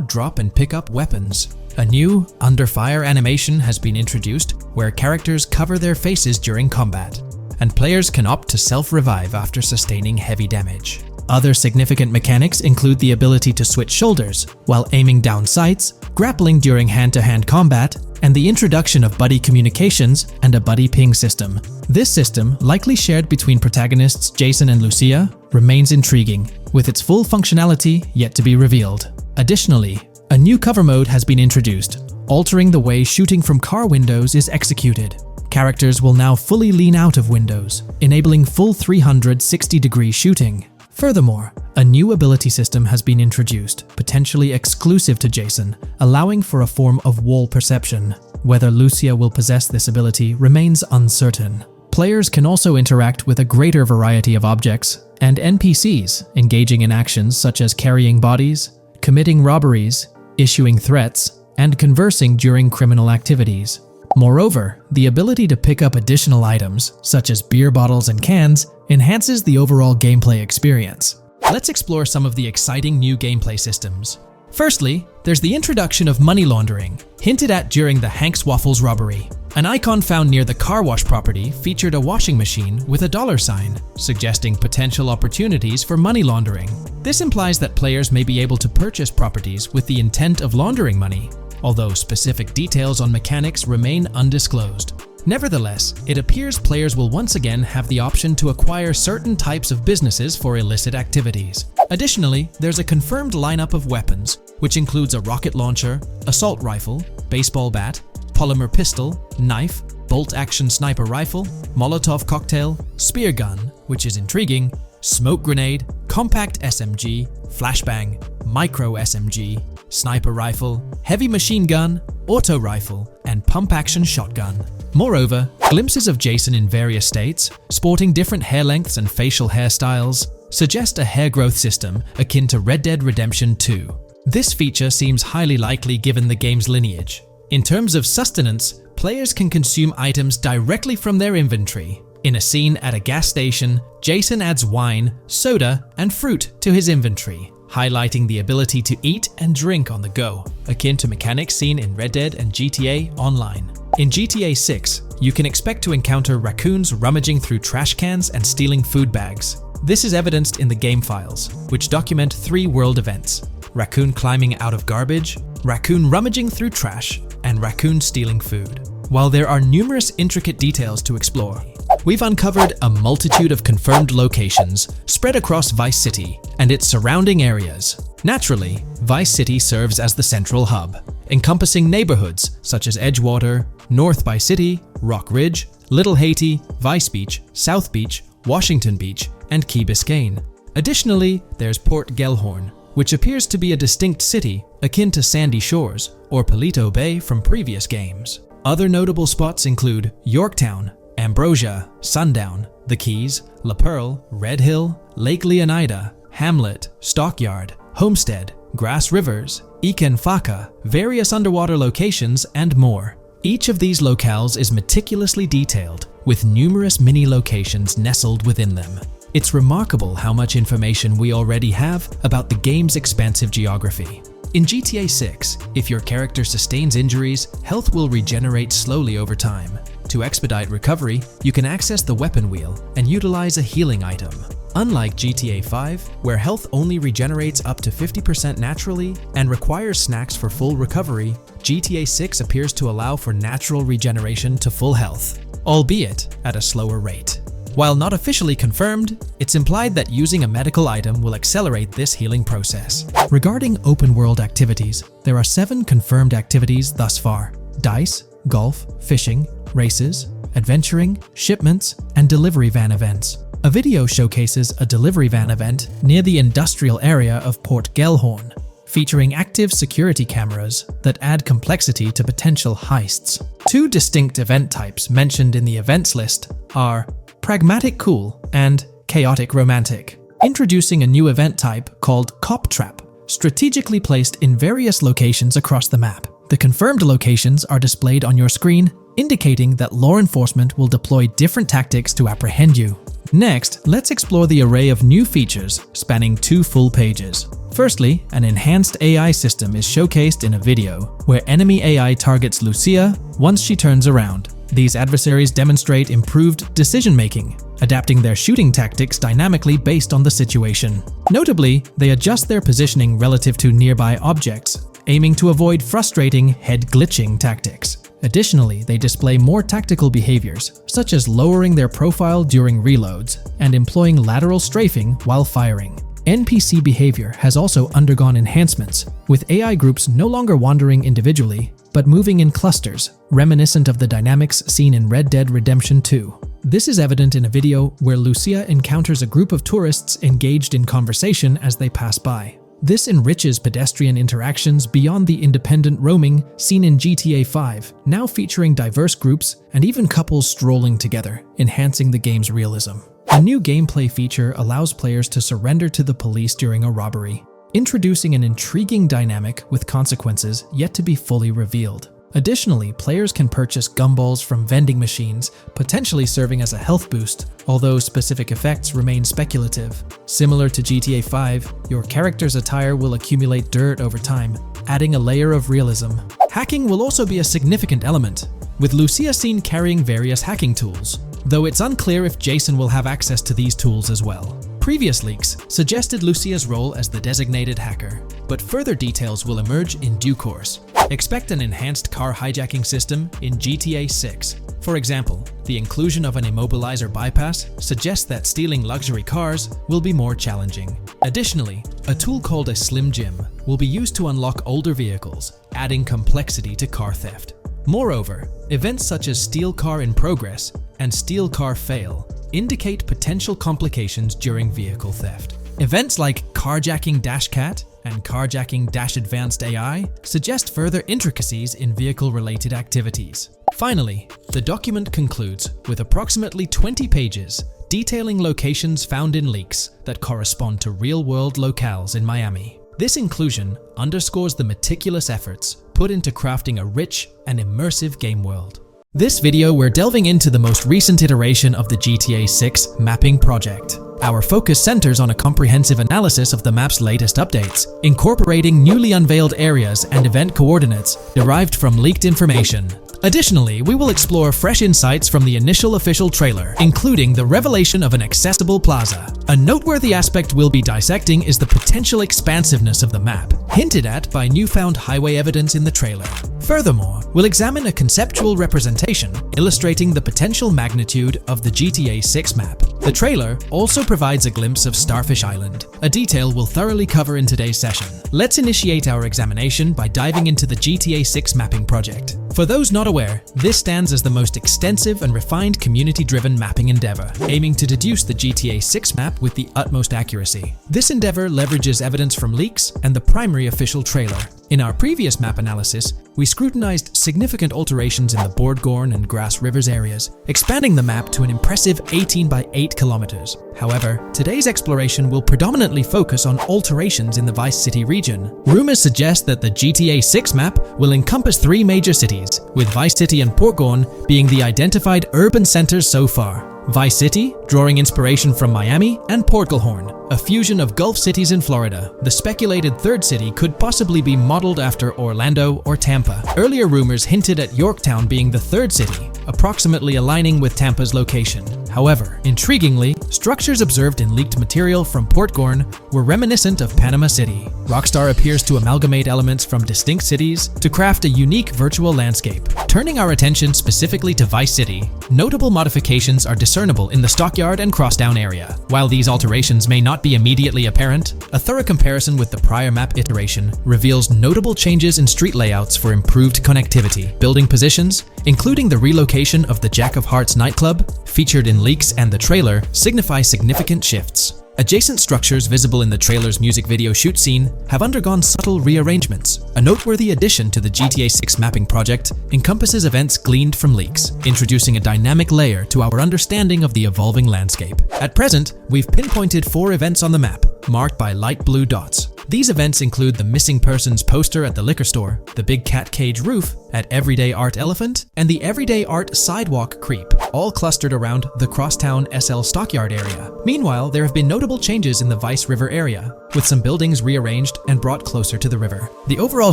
drop and pick up weapons. A new under fire animation has been introduced where characters cover their faces during combat, and players can opt to self-revive after sustaining heavy damage. Other significant mechanics include the ability to switch shoulders while aiming down sights, grappling during hand-to-hand combat, and the introduction of buddy communications and a buddy ping system. This system, likely shared between protagonists Jason and Lucia, remains intriguing, with its full functionality yet to be revealed. Additionally, a new cover mode has been introduced, altering the way shooting from car windows is executed. Characters will now fully lean out of windows, enabling full 360-degree shooting. Furthermore, a new ability system has been introduced, potentially exclusive to Jason, allowing for a form of wall perception. Whether Lucia will possess this ability remains uncertain. Players can also interact with a greater variety of objects and NPCs, engaging in actions such as carrying bodies, committing robberies, issuing threats, and conversing during criminal activities. Moreover, the ability to pick up additional items, such as beer bottles and cans, enhances the overall gameplay experience. Let's explore some of the exciting new gameplay systems. Firstly, there's the introduction of money laundering, hinted at during the Hank's Waffles robbery. An icon found near the car wash property featured a washing machine with a $sign, suggesting potential opportunities for money laundering. This implies that players may be able to purchase properties with the intent of laundering money, although specific details on mechanics remain undisclosed. Nevertheless, it appears players will once again have the option to acquire certain types of businesses for illicit activities. Additionally, there's a confirmed lineup of weapons, which includes a rocket launcher, assault rifle, baseball bat, polymer pistol, knife, bolt-action sniper rifle, Molotov cocktail, spear gun, which is intriguing, smoke grenade, compact SMG, flashbang, micro SMG, sniper rifle, heavy machine gun, auto rifle, and pump-action shotgun. Moreover, glimpses of Jason in various states, sporting different hair lengths and facial hairstyles, suggest a hair growth system akin to Red Dead Redemption 2. This feature seems highly likely given the game's lineage. In terms of sustenance, players can consume items directly from their inventory. In a scene at a gas station, Jason adds wine, soda, and fruit to his inventory, highlighting the ability to eat and drink on the go, akin to mechanics seen in Red Dead and GTA Online. In GTA 6, you can expect to encounter raccoons rummaging through trash cans and stealing food bags. This is evidenced in the game files, which document 3 world events: raccoon climbing out of garbage, raccoon rummaging through trash, and raccoon stealing food. While there are numerous intricate details to explore, we've uncovered a multitude of confirmed locations spread across Vice City and its surrounding areas. Naturally, Vice City serves as the central hub, encompassing neighborhoods such as Edgewater, North Vice City, Rock Ridge, Little Haiti, Vice Beach, South Beach, Washington Beach, and Key Biscayne. Additionally, there's Port Gellhorn, which appears to be a distinct city akin to Sandy Shores or Paleto Bay from previous games. Other notable spots include Yorktown, Ambrosia, Sundown, The Keys, La Pearl, Red Hill, Lake Leonida, Hamlet, Stockyard, Homestead, Grass Rivers, Ikenfaka, various underwater locations, and more. Each of these locales is meticulously detailed, with numerous mini-locations nestled within them. It's remarkable how much information we already have about the game's expansive geography. In GTA 6, if your character sustains injuries, health will regenerate slowly over time. To expedite recovery, you can access the weapon wheel and utilize a healing item. Unlike GTA 5, where health only regenerates up to 50% naturally and requires snacks for full recovery, GTA 6 appears to allow for natural regeneration to full health, albeit at a slower rate. While not officially confirmed, it's implied that using a medical item will accelerate this healing process. Regarding open-world activities, there are 7 confirmed activities thus far: dice, golf, fishing, races, adventuring, shipments, and delivery van events. A video showcases a delivery van event near the industrial area of Port Gellhorn, featuring active security cameras that add complexity to potential heists. 2 distinct event types mentioned in the events list are Pragmatic Cool and Chaotic Romantic, introducing a new event type called Cop Trap, strategically placed in various locations across the map. The confirmed locations are displayed on your screen, indicating that law enforcement will deploy different tactics to apprehend you. Next, let's explore the array of new features spanning 2 full pages. Firstly, an enhanced AI system is showcased in a video, where enemy AI targets Lucia once she turns around. These adversaries demonstrate improved decision-making, adapting their shooting tactics dynamically based on the situation. Notably, they adjust their positioning relative to nearby objects, aiming to avoid frustrating head-glitching tactics. Additionally, they display more tactical behaviors, such as lowering their profile during reloads and employing lateral strafing while firing. NPC behavior has also undergone enhancements, with AI groups no longer wandering individually, but moving in clusters, reminiscent of the dynamics seen in Red Dead Redemption 2. This is evident in a video where Lucia encounters a group of tourists engaged in conversation as they pass by. This enriches pedestrian interactions beyond the independent roaming seen in GTA 5, now featuring diverse groups and even couples strolling together, enhancing the game's realism. A new gameplay feature allows players to surrender to the police during a robbery. introducing an intriguing dynamic with consequences yet to be fully revealed. Additionally, players can purchase gumballs from vending machines, potentially serving as a health boost, although specific effects remain speculative. Similar to GTA 5, your character's attire will accumulate dirt over time, adding a layer of realism. Hacking will also be a significant element, with Lucia seen carrying various hacking tools, though it's unclear if Jason will have access to these tools as well. Previous leaks suggested Lucia's role as the designated hacker, but further details will emerge in due course. Expect an enhanced car hijacking system in GTA 6. For example, the inclusion of an immobilizer bypass suggests that stealing luxury cars will be more challenging. Additionally, a tool called a Slim Jim will be used to unlock older vehicles, adding complexity to car theft. Moreover, events such as Steal Car in Progress and Steal Car Fail indicate potential complications during vehicle theft. Events like Carjacking Cat and Carjacking Advanced AI suggest further intricacies in vehicle-related activities. Finally, the document concludes with approximately 20 pages detailing locations found in leaks that correspond to real-world locales in Miami. This inclusion underscores the meticulous efforts put into crafting a rich and immersive game world. This video, we're delving into the most recent iteration of the GTA 6 mapping project. Our focus centers on a comprehensive analysis of the map's latest updates, incorporating newly unveiled areas and event coordinates derived from leaked information. Additionally, we will explore fresh insights from the initial official trailer, including the revelation of an accessible plaza. A noteworthy aspect we'll be dissecting is the potential expansiveness of the map, hinted at by newfound highway evidence in the trailer. Furthermore, we'll examine a conceptual representation illustrating the potential magnitude of the GTA 6 map. The trailer also provides a glimpse of Starfish Island, a detail we'll thoroughly cover in today's session. Let's initiate our examination by diving into the GTA 6 mapping project. For those not aware, this stands as the most extensive and refined community-driven mapping endeavor, aiming to deduce the GTA 6 map with the utmost accuracy. This endeavor leverages evidence from leaks and the primary official trailer. In our previous map analysis, we scrutinized significant alterations in the Bordgorn and Grass Rivers areas, expanding the map to an impressive 18 by 8 kilometers. However, today's exploration will predominantly focus on alterations in the Vice City region. Rumors suggest that the GTA 6 map will encompass 3 major cities, with Vice City and Portgorn being the identified urban centers so far. Vice City, drawing inspiration from Miami, and Portgorn, a fusion of Gulf cities in Florida. The speculated third city could possibly be modeled after Orlando or Tampa. Earlier rumors hinted at Yorktown being the third city, approximately aligning with Tampa's location. However, intriguingly, structures observed in leaked material from Portgorn were reminiscent of Panama City. Rockstar appears to amalgamate elements from distinct cities to craft a unique virtual landscape. Turning our attention specifically to Vice City, notable modifications are discernible in the Stockyard and Crosstown area. While these alterations may not be immediately apparent, a thorough comparison with the prior map iteration reveals notable changes in street layouts for improved connectivity. Building positions, including the relocation of the Jack of Hearts nightclub, featured in leaks and the trailer, signify significant shifts. Adjacent structures visible in the trailer's music video shoot scene have undergone subtle rearrangements. A noteworthy addition to the GTA 6 mapping project encompasses events gleaned from leaks, introducing a dynamic layer to our understanding of the evolving landscape. At present, we've pinpointed 4 events on the map, marked by light blue dots. These events include the missing persons poster at the liquor store, the Big Cat Cage roof at Everyday Art Elephant, and the Everyday Art Sidewalk Creep, all clustered around the Crosstown SL Stockyard area. Meanwhile, there have been notable changes in the Vice River area, with some buildings rearranged and brought closer to the river. The overall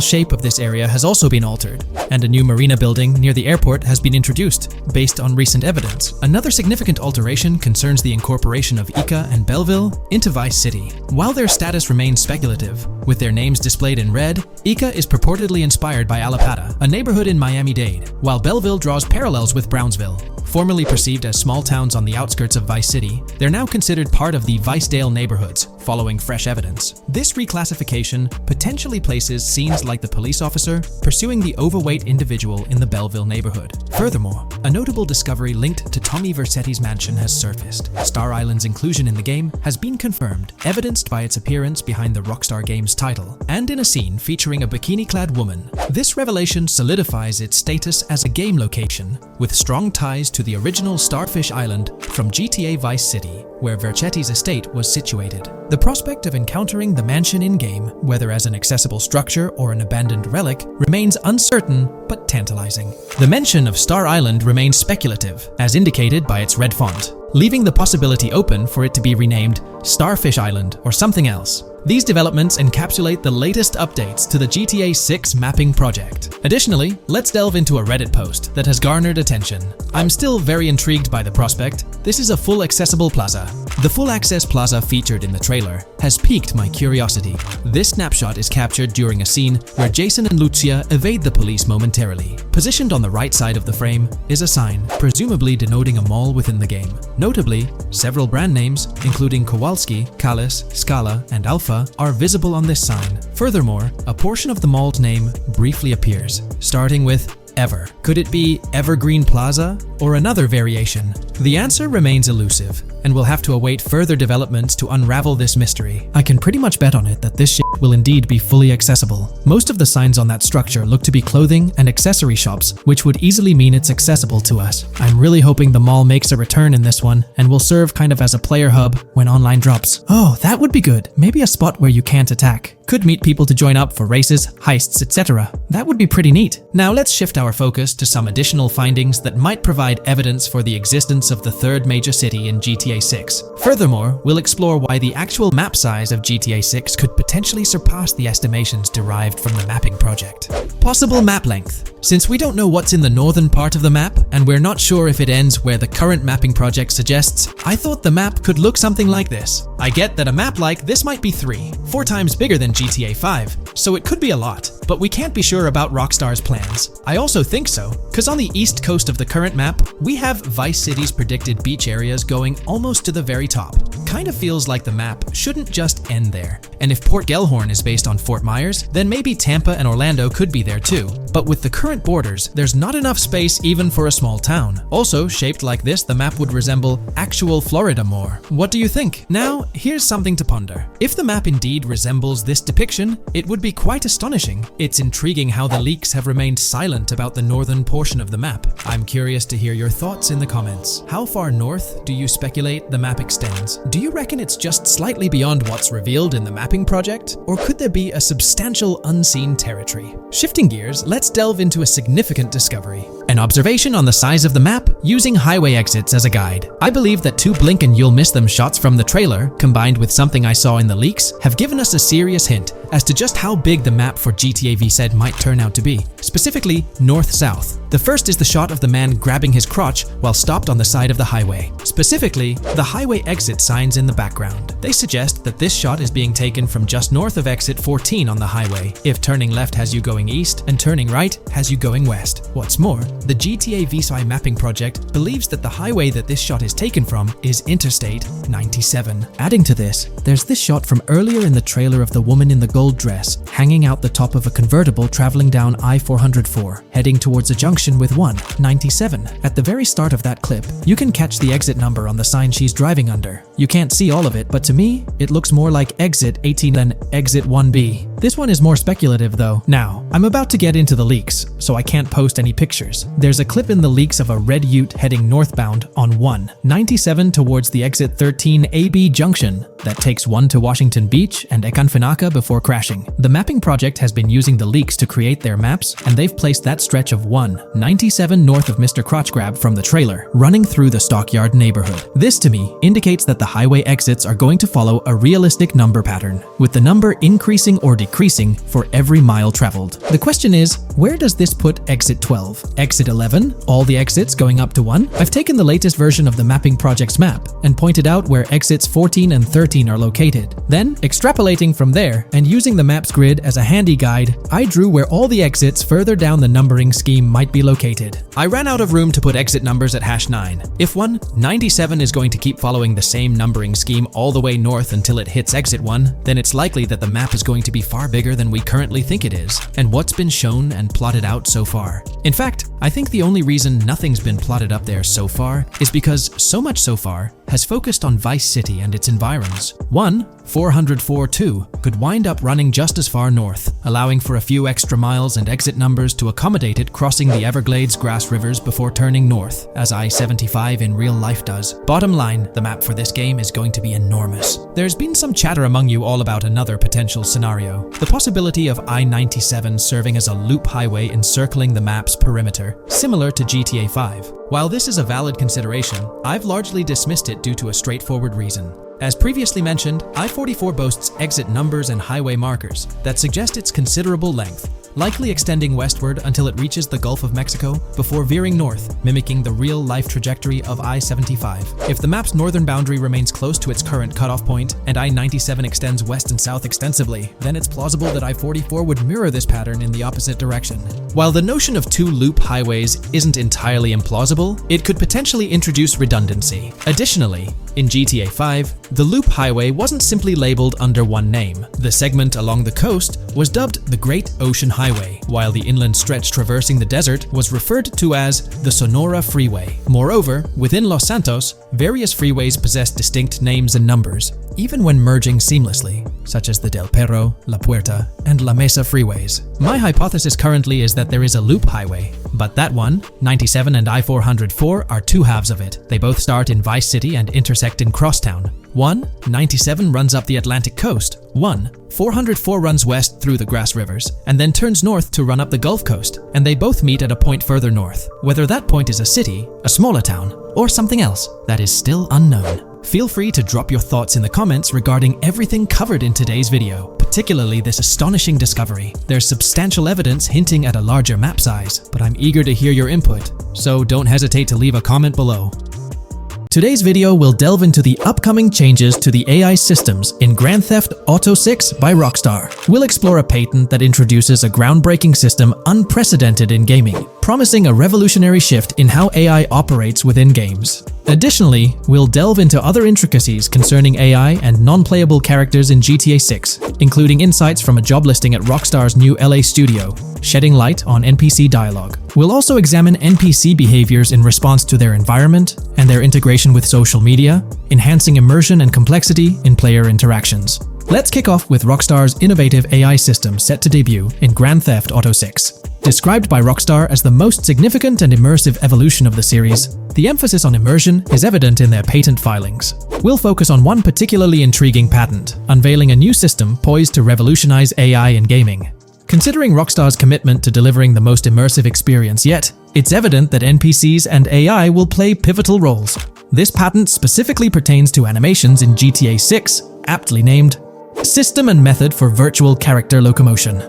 shape of this area has also been altered, and a new marina building near the airport has been introduced, based on recent evidence. Another significant alteration concerns the incorporation of Ica and Belleville into Vice City. While their status remains speculative, with their names displayed in red, Ica is purportedly inspired by Allapattah, a neighborhood in Miami-Dade, while Belleville draws parallels with Brownsville. Formerly perceived as small towns on the outskirts of Vice City, they're now considered part of the Vicedale neighborhoods, following fresh evidence. This reclassification potentially places scenes like the police officer pursuing the overweight individual in the Belleville neighborhood. Furthermore, a notable discovery linked to Tommy Vercetti's mansion has surfaced. Star Island's inclusion in the game has been confirmed, evidenced by its appearance behind the Rockstar Games title, and in a scene featuring a bikini-clad woman. This revelation solidifies its status as a game location, with strong ties to the original Starfish Island from GTA Vice City. where Vercetti's estate was situated. The prospect of encountering the mansion in-game, whether as an accessible structure or an abandoned relic, remains uncertain but tantalizing. The mention of Star Island remains speculative, as indicated by its red font, leaving the possibility open for it to be renamed Starfish Island or something else. These developments encapsulate the latest updates to the GTA 6 mapping project. Additionally, let's delve into a Reddit post that has garnered attention. I'm still very intrigued by the prospect. This is a full accessible plaza. The full access plaza featured in the trailer has piqued my curiosity. This snapshot is captured during a scene where Jason and Lucia evade the police momentarily. Positioned on the right side of the frame is a sign, presumably denoting a mall within the game. Notably, several brand names, including Kowalski, Callis, Scala, and Alpha, are visible on this sign. Furthermore, a portion of the mall's name briefly appears, starting with Ever. Could it be Evergreen Plaza or another variation? The answer remains elusive, and we'll have to await further developments to unravel this mystery. I can pretty much bet on it that this shit will indeed be fully accessible. Most of the signs on that structure look to be clothing and accessory shops, which would easily mean it's accessible to us. I'm really hoping the mall makes a return in this one and will serve kind of as a player hub when online drops. Oh, that would be good. Maybe a spot where you can't attack. Could meet people to join up for races, heists, etc. That would be pretty neat. Now let's shift our focus to some additional findings that might provide evidence for the existence of the third major city in GTA 6. Furthermore, we'll explore why the actual map size of GTA 6 could potentially surpass the estimations derived from the mapping project. Possible map length. Since we don't know what's in the northern part of the map, and we're not sure if it ends where the current mapping project suggests, I thought the map could look something like this. I get that a map like this might be 4 times bigger than GTA 5, so it could be a lot, but we can't be sure about Rockstar's plans. I also think so, because on the east coast of the current map, we have Vice City's predicted beach areas going almost to the very top. Kind of feels like the map shouldn't just end there. And if Port Gellhorn is based on Fort Myers, then maybe Tampa and Orlando could be there too. But with the current borders, there's not enough space even for a small town. Also, shaped like this, the map would resemble actual Florida more. What do you think? Now, here's something to ponder. If the map indeed resembles this depiction, it would be quite astonishing. It's intriguing how the leaks have remained silent about the northern portion of the map. I'm curious to hear your thoughts in the comments. How far north do you speculate the map extends? Do you reckon it's just slightly beyond what's revealed in the mapping project? Or could there be a substantial unseen territory? Shifting gears, let's delve into a significant discovery. An observation on the size of the map using highway exits as a guide. I believe that 2 blink and you'll miss them shots from the trailer, combined with something I saw in the leaks, have given us a serious hint as to just how big the map for GTA VZ might turn out to be. Specifically, north-south. The first is the shot of the man grabbing his crotch while stopped on the side of the highway. Specifically, the highway exit signs in the background. They suggest that this shot is being taken from just north of exit 14 on the highway, if turning left has you going east and turning right has you going west. What's more, the GTA VSI mapping project believes that the highway that this shot is taken from is Interstate 97. Adding to this, there's this shot from earlier in the trailer of the woman in the gold dress hanging out the top of a convertible traveling down I-404, heading towards a junction with 197. At the very start of that clip, you can catch the exit number on the sign she's driving under. You can't see all of it, but to me, it looks more like exit 18 than exit 1B. This one is more speculative though. Now, I'm about to get into the leaks, so I can't post any pictures. There's a clip in the leaks of a red ute heading northbound on 197 towards the exit 13 AB junction that takes 1 to Washington Beach and Ekanfinaka before crashing. The mapping project has been using the leaks to create their maps, and they've placed that stretch of 197 north of Mr. Crotch Grab from the trailer, running through the Stockyard neighborhood. This to me indicates that the highway exits are going to follow a realistic number pattern, with the number increasing or decreasing for every mile traveled. The question is, where does this put exit 12? Exit 11? All the exits going up to 1? I've taken the latest version of the mapping project's map and pointed out where exits 14 and 13 are located. Then, extrapolating from there and using the map's grid as a handy guide, I drew where all the exits further down the numbering scheme might be located. I ran out of room to put exit numbers at #9. If 197 is going to keep following the same numbering scheme all the way north until it hits exit 1, then it's likely that the map is going to be far far bigger than we currently think it is, and what's been shown and plotted out so far. In fact, I think the only reason nothing's been plotted up there so far is because so much so far has focused on Vice City and its environs. 404.2 could wind up running just as far north, allowing for a few extra miles and exit numbers to accommodate it crossing the Everglades grass rivers before turning north, as I-75 in real life does. Bottom line, the map for this game is going to be enormous. There's been some chatter among you all about another potential scenario, the possibility of I-97 serving as a loop highway encircling the map's perimeter, similar to GTA 5. While this is a valid consideration, I've largely dismissed it due to a straightforward reason. As previously mentioned, I-44 boasts exit numbers and highway markers that suggest its considerable length, likely extending westward until it reaches the Gulf of Mexico before veering north, mimicking the real-life trajectory of I-75. If the map's northern boundary remains close to its current cutoff point and I-97 extends west and south extensively, then it's plausible that I-44 would mirror this pattern in the opposite direction. While the notion of two loop highways isn't entirely implausible, it could potentially introduce redundancy. Additionally, in GTA 5, the loop highway wasn't simply labeled under one name. The segment along the coast was dubbed the Great Ocean Highway, while the inland stretch traversing the desert was referred to as the Sonora Freeway. Moreover, within Los Santos, various freeways possess distinct names and numbers, even when merging seamlessly, such as the Del Perro, La Puerta, and La Mesa freeways. My hypothesis currently is that there is a loop highway, but that one, 97 and I-404, are two halves of it. They both start in Vice City and intersect in Crosstown. 97 runs up the Atlantic coast. 404 runs west through the grass rivers, and then turns north to run up the Gulf Coast, and they both meet at a point further north. Whether that point is a city, a smaller town, or something else, that is still unknown. Feel free to drop your thoughts in the comments regarding everything covered in today's video, particularly this astonishing discovery. There's substantial evidence hinting at a larger map size, but I'm eager to hear your input, so don't hesitate to leave a comment below. Today's video will delve into the upcoming changes to the AI systems in Grand Theft Auto 6 by Rockstar. We'll explore a patent that introduces a groundbreaking system unprecedented in gaming, promising a revolutionary shift in how AI operates within games. Additionally, we'll delve into other intricacies concerning AI and non-playable characters in GTA 6, including insights from a job listing at Rockstar's new LA studio, shedding light on NPC dialogue. We'll also examine NPC behaviors in response to their environment and their integration with social media, enhancing immersion and complexity in player interactions. Let's kick off with Rockstar's innovative AI system set to debut in Grand Theft Auto 6. Described by Rockstar as the most significant and immersive evolution of the series, the emphasis on immersion is evident in their patent filings. We'll focus on one particularly intriguing patent, unveiling a new system poised to revolutionize AI in gaming. Considering Rockstar's commitment to delivering the most immersive experience yet, it's evident that NPCs and AI will play pivotal roles. This patent specifically pertains to animations in GTA 6, aptly named System and Method for Virtual Character Locomotion.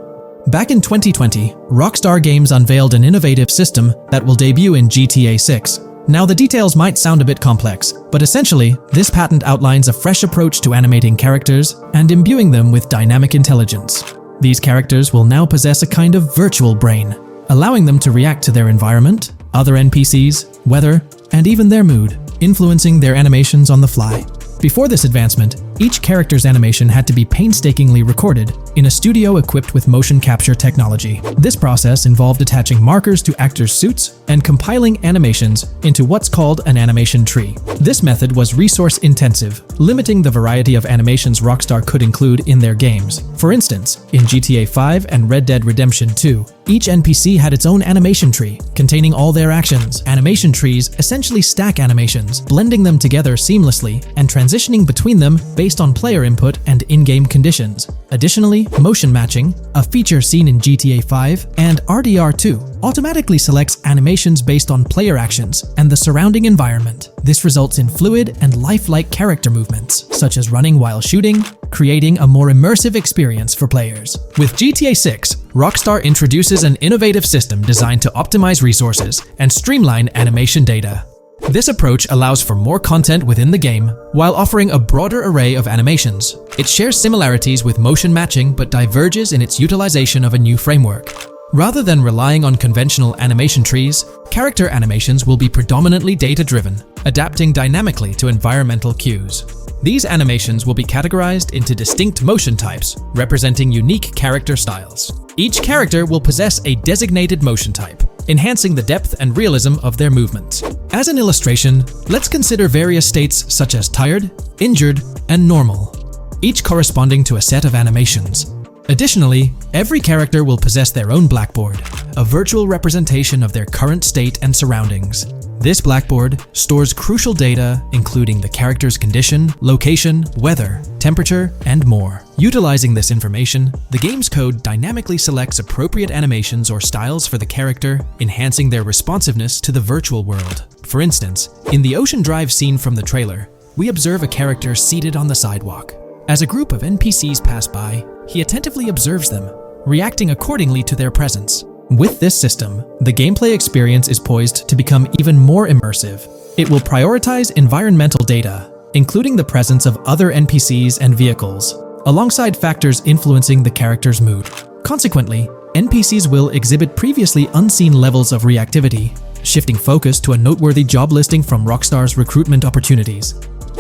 Back in 2020, Rockstar Games unveiled an innovative system that will debut in GTA 6. Now, the details might sound a bit complex, but essentially, this patent outlines a fresh approach to animating characters and imbuing them with dynamic intelligence. These characters will now possess a kind of virtual brain, allowing them to react to their environment, other NPCs, weather, and even their mood, influencing their animations on the fly. Before this advancement, each character's animation had to be painstakingly recorded in a studio equipped with motion capture technology. This process involved attaching markers to actors' suits and compiling animations into what's called an animation tree. This method was resource-intensive, limiting the variety of animations Rockstar could include in their games. For instance, in GTA 5 and Red Dead Redemption 2, each NPC had its own animation tree, containing all their actions. Animation trees essentially stack animations, blending them together seamlessly and transitioning between them based on player input and in-game conditions. Additionally, motion matching, a feature seen in GTA 5 and RDR2, automatically selects animations based on player actions and the surrounding environment. This results in fluid and lifelike character movements, such as running while shooting, creating a more immersive experience for players. With GTA 6, Rockstar introduces an innovative system designed to optimize resources and streamline animation data. This approach allows for more content within the game while offering a broader array of animations. It shares similarities with motion matching but diverges in its utilization of a new framework. Rather than relying on conventional animation trees, character animations will be predominantly data-driven, adapting dynamically to environmental cues. These animations will be categorized into distinct motion types, representing unique character styles. Each character will possess a designated motion type, enhancing the depth and realism of their movements. As an illustration, let's consider various states such as tired, injured, and normal, each corresponding to a set of animations. Additionally, every character will possess their own blackboard, a virtual representation of their current state and surroundings. This blackboard stores crucial data including the character's condition, location, weather, temperature, and more. Utilizing this information, the game's code dynamically selects appropriate animations or styles for the character, enhancing their responsiveness to the virtual world. For instance, in the Ocean Drive scene from the trailer, we observe a character seated on the sidewalk. As a group of NPCs pass by, he attentively observes them, reacting accordingly to their presence. With this system, the gameplay experience is poised to become even more immersive. It will prioritize environmental data, including the presence of other NPCs and vehicles, alongside factors influencing the character's mood. Consequently, NPCs will exhibit previously unseen levels of reactivity, shifting focus to a noteworthy job listing from Rockstar's recruitment opportunities.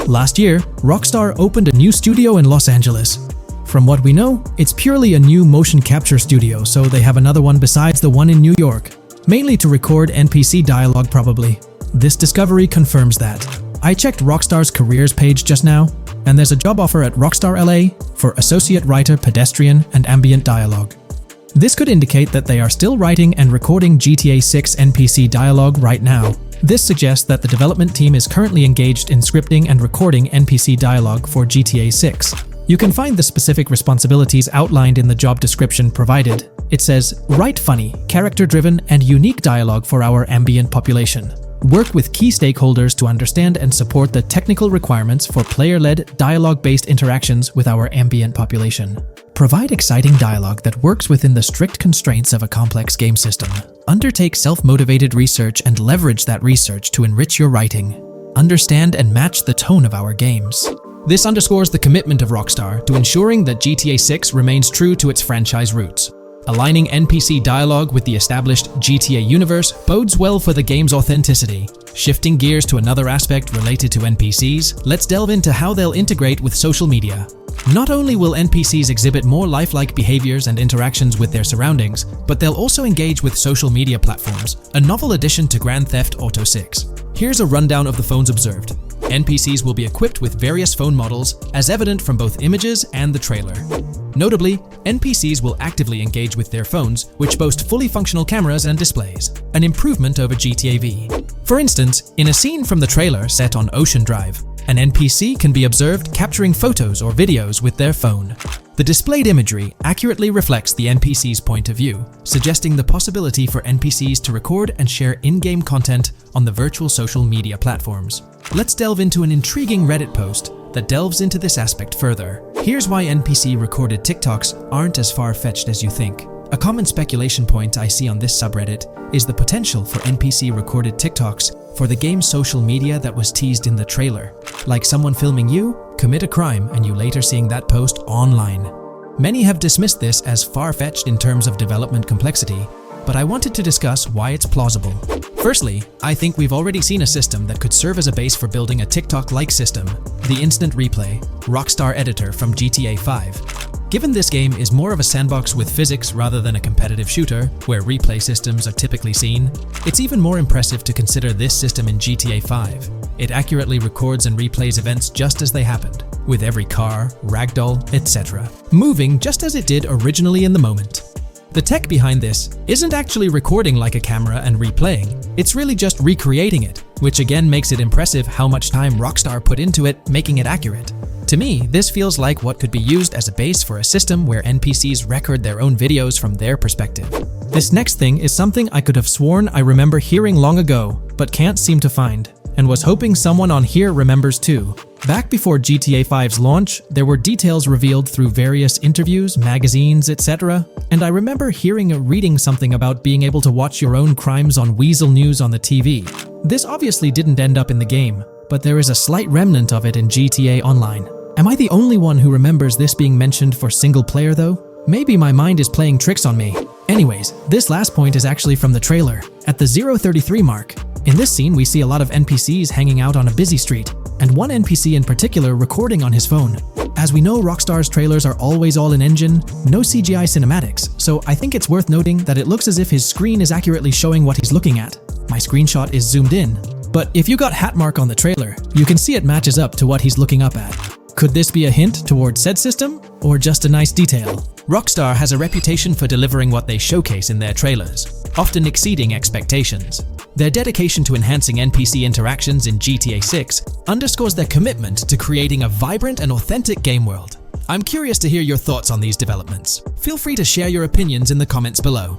Last year, Rockstar opened a new studio in Los Angeles. From what we know, it's purely a new motion capture studio, so they have another one besides the one in New York, mainly to record NPC dialogue probably. This discovery confirms that. I checked Rockstar's careers page just now, and there's a job offer at Rockstar LA for Associate Writer Pedestrian and Ambient Dialogue. This could indicate that they are still writing and recording GTA 6 NPC dialogue right now. This suggests that the development team is currently engaged in scripting and recording NPC dialogue for GTA 6. You can find the specific responsibilities outlined in the job description provided. It says, write funny, character-driven, and unique dialogue for our ambient population. Work with key stakeholders to understand and support the technical requirements for player-led, dialogue-based interactions with our ambient population. Provide exciting dialogue that works within the strict constraints of a complex game system. Undertake self-motivated research and leverage that research to enrich your writing. Understand and match the tone of our games. This underscores the commitment of Rockstar to ensuring that GTA 6 remains true to its franchise roots. Aligning NPC dialogue with the established GTA universe bodes well for the game's authenticity. Shifting gears to another aspect related to NPCs, let's delve into how they'll integrate with social media. Not only will NPCs exhibit more lifelike behaviors and interactions with their surroundings, but they'll also engage with social media platforms, a novel addition to Grand Theft Auto 6. Here's a rundown of the phones observed. NPCs will be equipped with various phone models, as evident from both images and the trailer. Notably, NPCs will actively engage with their phones, which boast fully functional cameras and displays, an improvement over GTA V. For instance, in a scene from the trailer set on Ocean Drive, an NPC can be observed capturing photos or videos with their phone. The displayed imagery accurately reflects the NPC's point of view, suggesting the possibility for NPCs to record and share in-game content on the virtual social media platforms. Let's delve into an intriguing Reddit post that delves into this aspect further. Here's why NPC-recorded TikToks aren't as far-fetched as you think. A common speculation point I see on this subreddit is the potential for NPC-recorded TikToks for the game's social media that was teased in the trailer, like someone filming you commit a crime and you later seeing that post online. Many have dismissed this as far-fetched in terms of development complexity, but I wanted to discuss why it's plausible. Firstly, I think we've already seen a system that could serve as a base for building a TikTok-like system, the Instant Replay, Rockstar editor from GTA 5. Given this game is more of a sandbox with physics rather than a competitive shooter, where replay systems are typically seen, it's even more impressive to consider this system in GTA 5. It accurately records and replays events just as they happened, with every car, ragdoll, etc., moving just as it did originally in the moment. The tech behind this isn't actually recording like a camera and replaying, it's really just recreating it, which again makes it impressive how much time Rockstar put into it, making it accurate. To me, this feels like what could be used as a base for a system where NPCs record their own videos from their perspective. This next thing is something I could have sworn I remember hearing long ago, but can't seem to find, and was hoping someone on here remembers too. Back before GTA 5's launch, there were details revealed through various interviews, magazines, etc., and I remember hearing or reading something about being able to watch your own crimes on Weasel News on the TV. This obviously didn't end up in the game, but there is a slight remnant of it in GTA Online. Am I the only one who remembers this being mentioned for single player though? Maybe my mind is playing tricks on me. Anyways, this last point is actually from the trailer, at the 0:33 mark. In this scene, we see a lot of NPCs hanging out on a busy street, and one NPC in particular recording on his phone. As we know, Rockstar's trailers are always all in engine, no CGI cinematics, so I think it's worth noting that it looks as if his screen is accurately showing what he's looking at. My screenshot is zoomed in, but if you got Hatmark on the trailer, you can see it matches up to what he's looking up at. Could this be a hint towards said system, or just a nice detail? Rockstar has a reputation for delivering what they showcase in their trailers, often exceeding expectations. Their dedication to enhancing NPC interactions in GTA 6 underscores their commitment to creating a vibrant and authentic game world. I'm curious to hear your thoughts on these developments. Feel free to share your opinions in the comments below.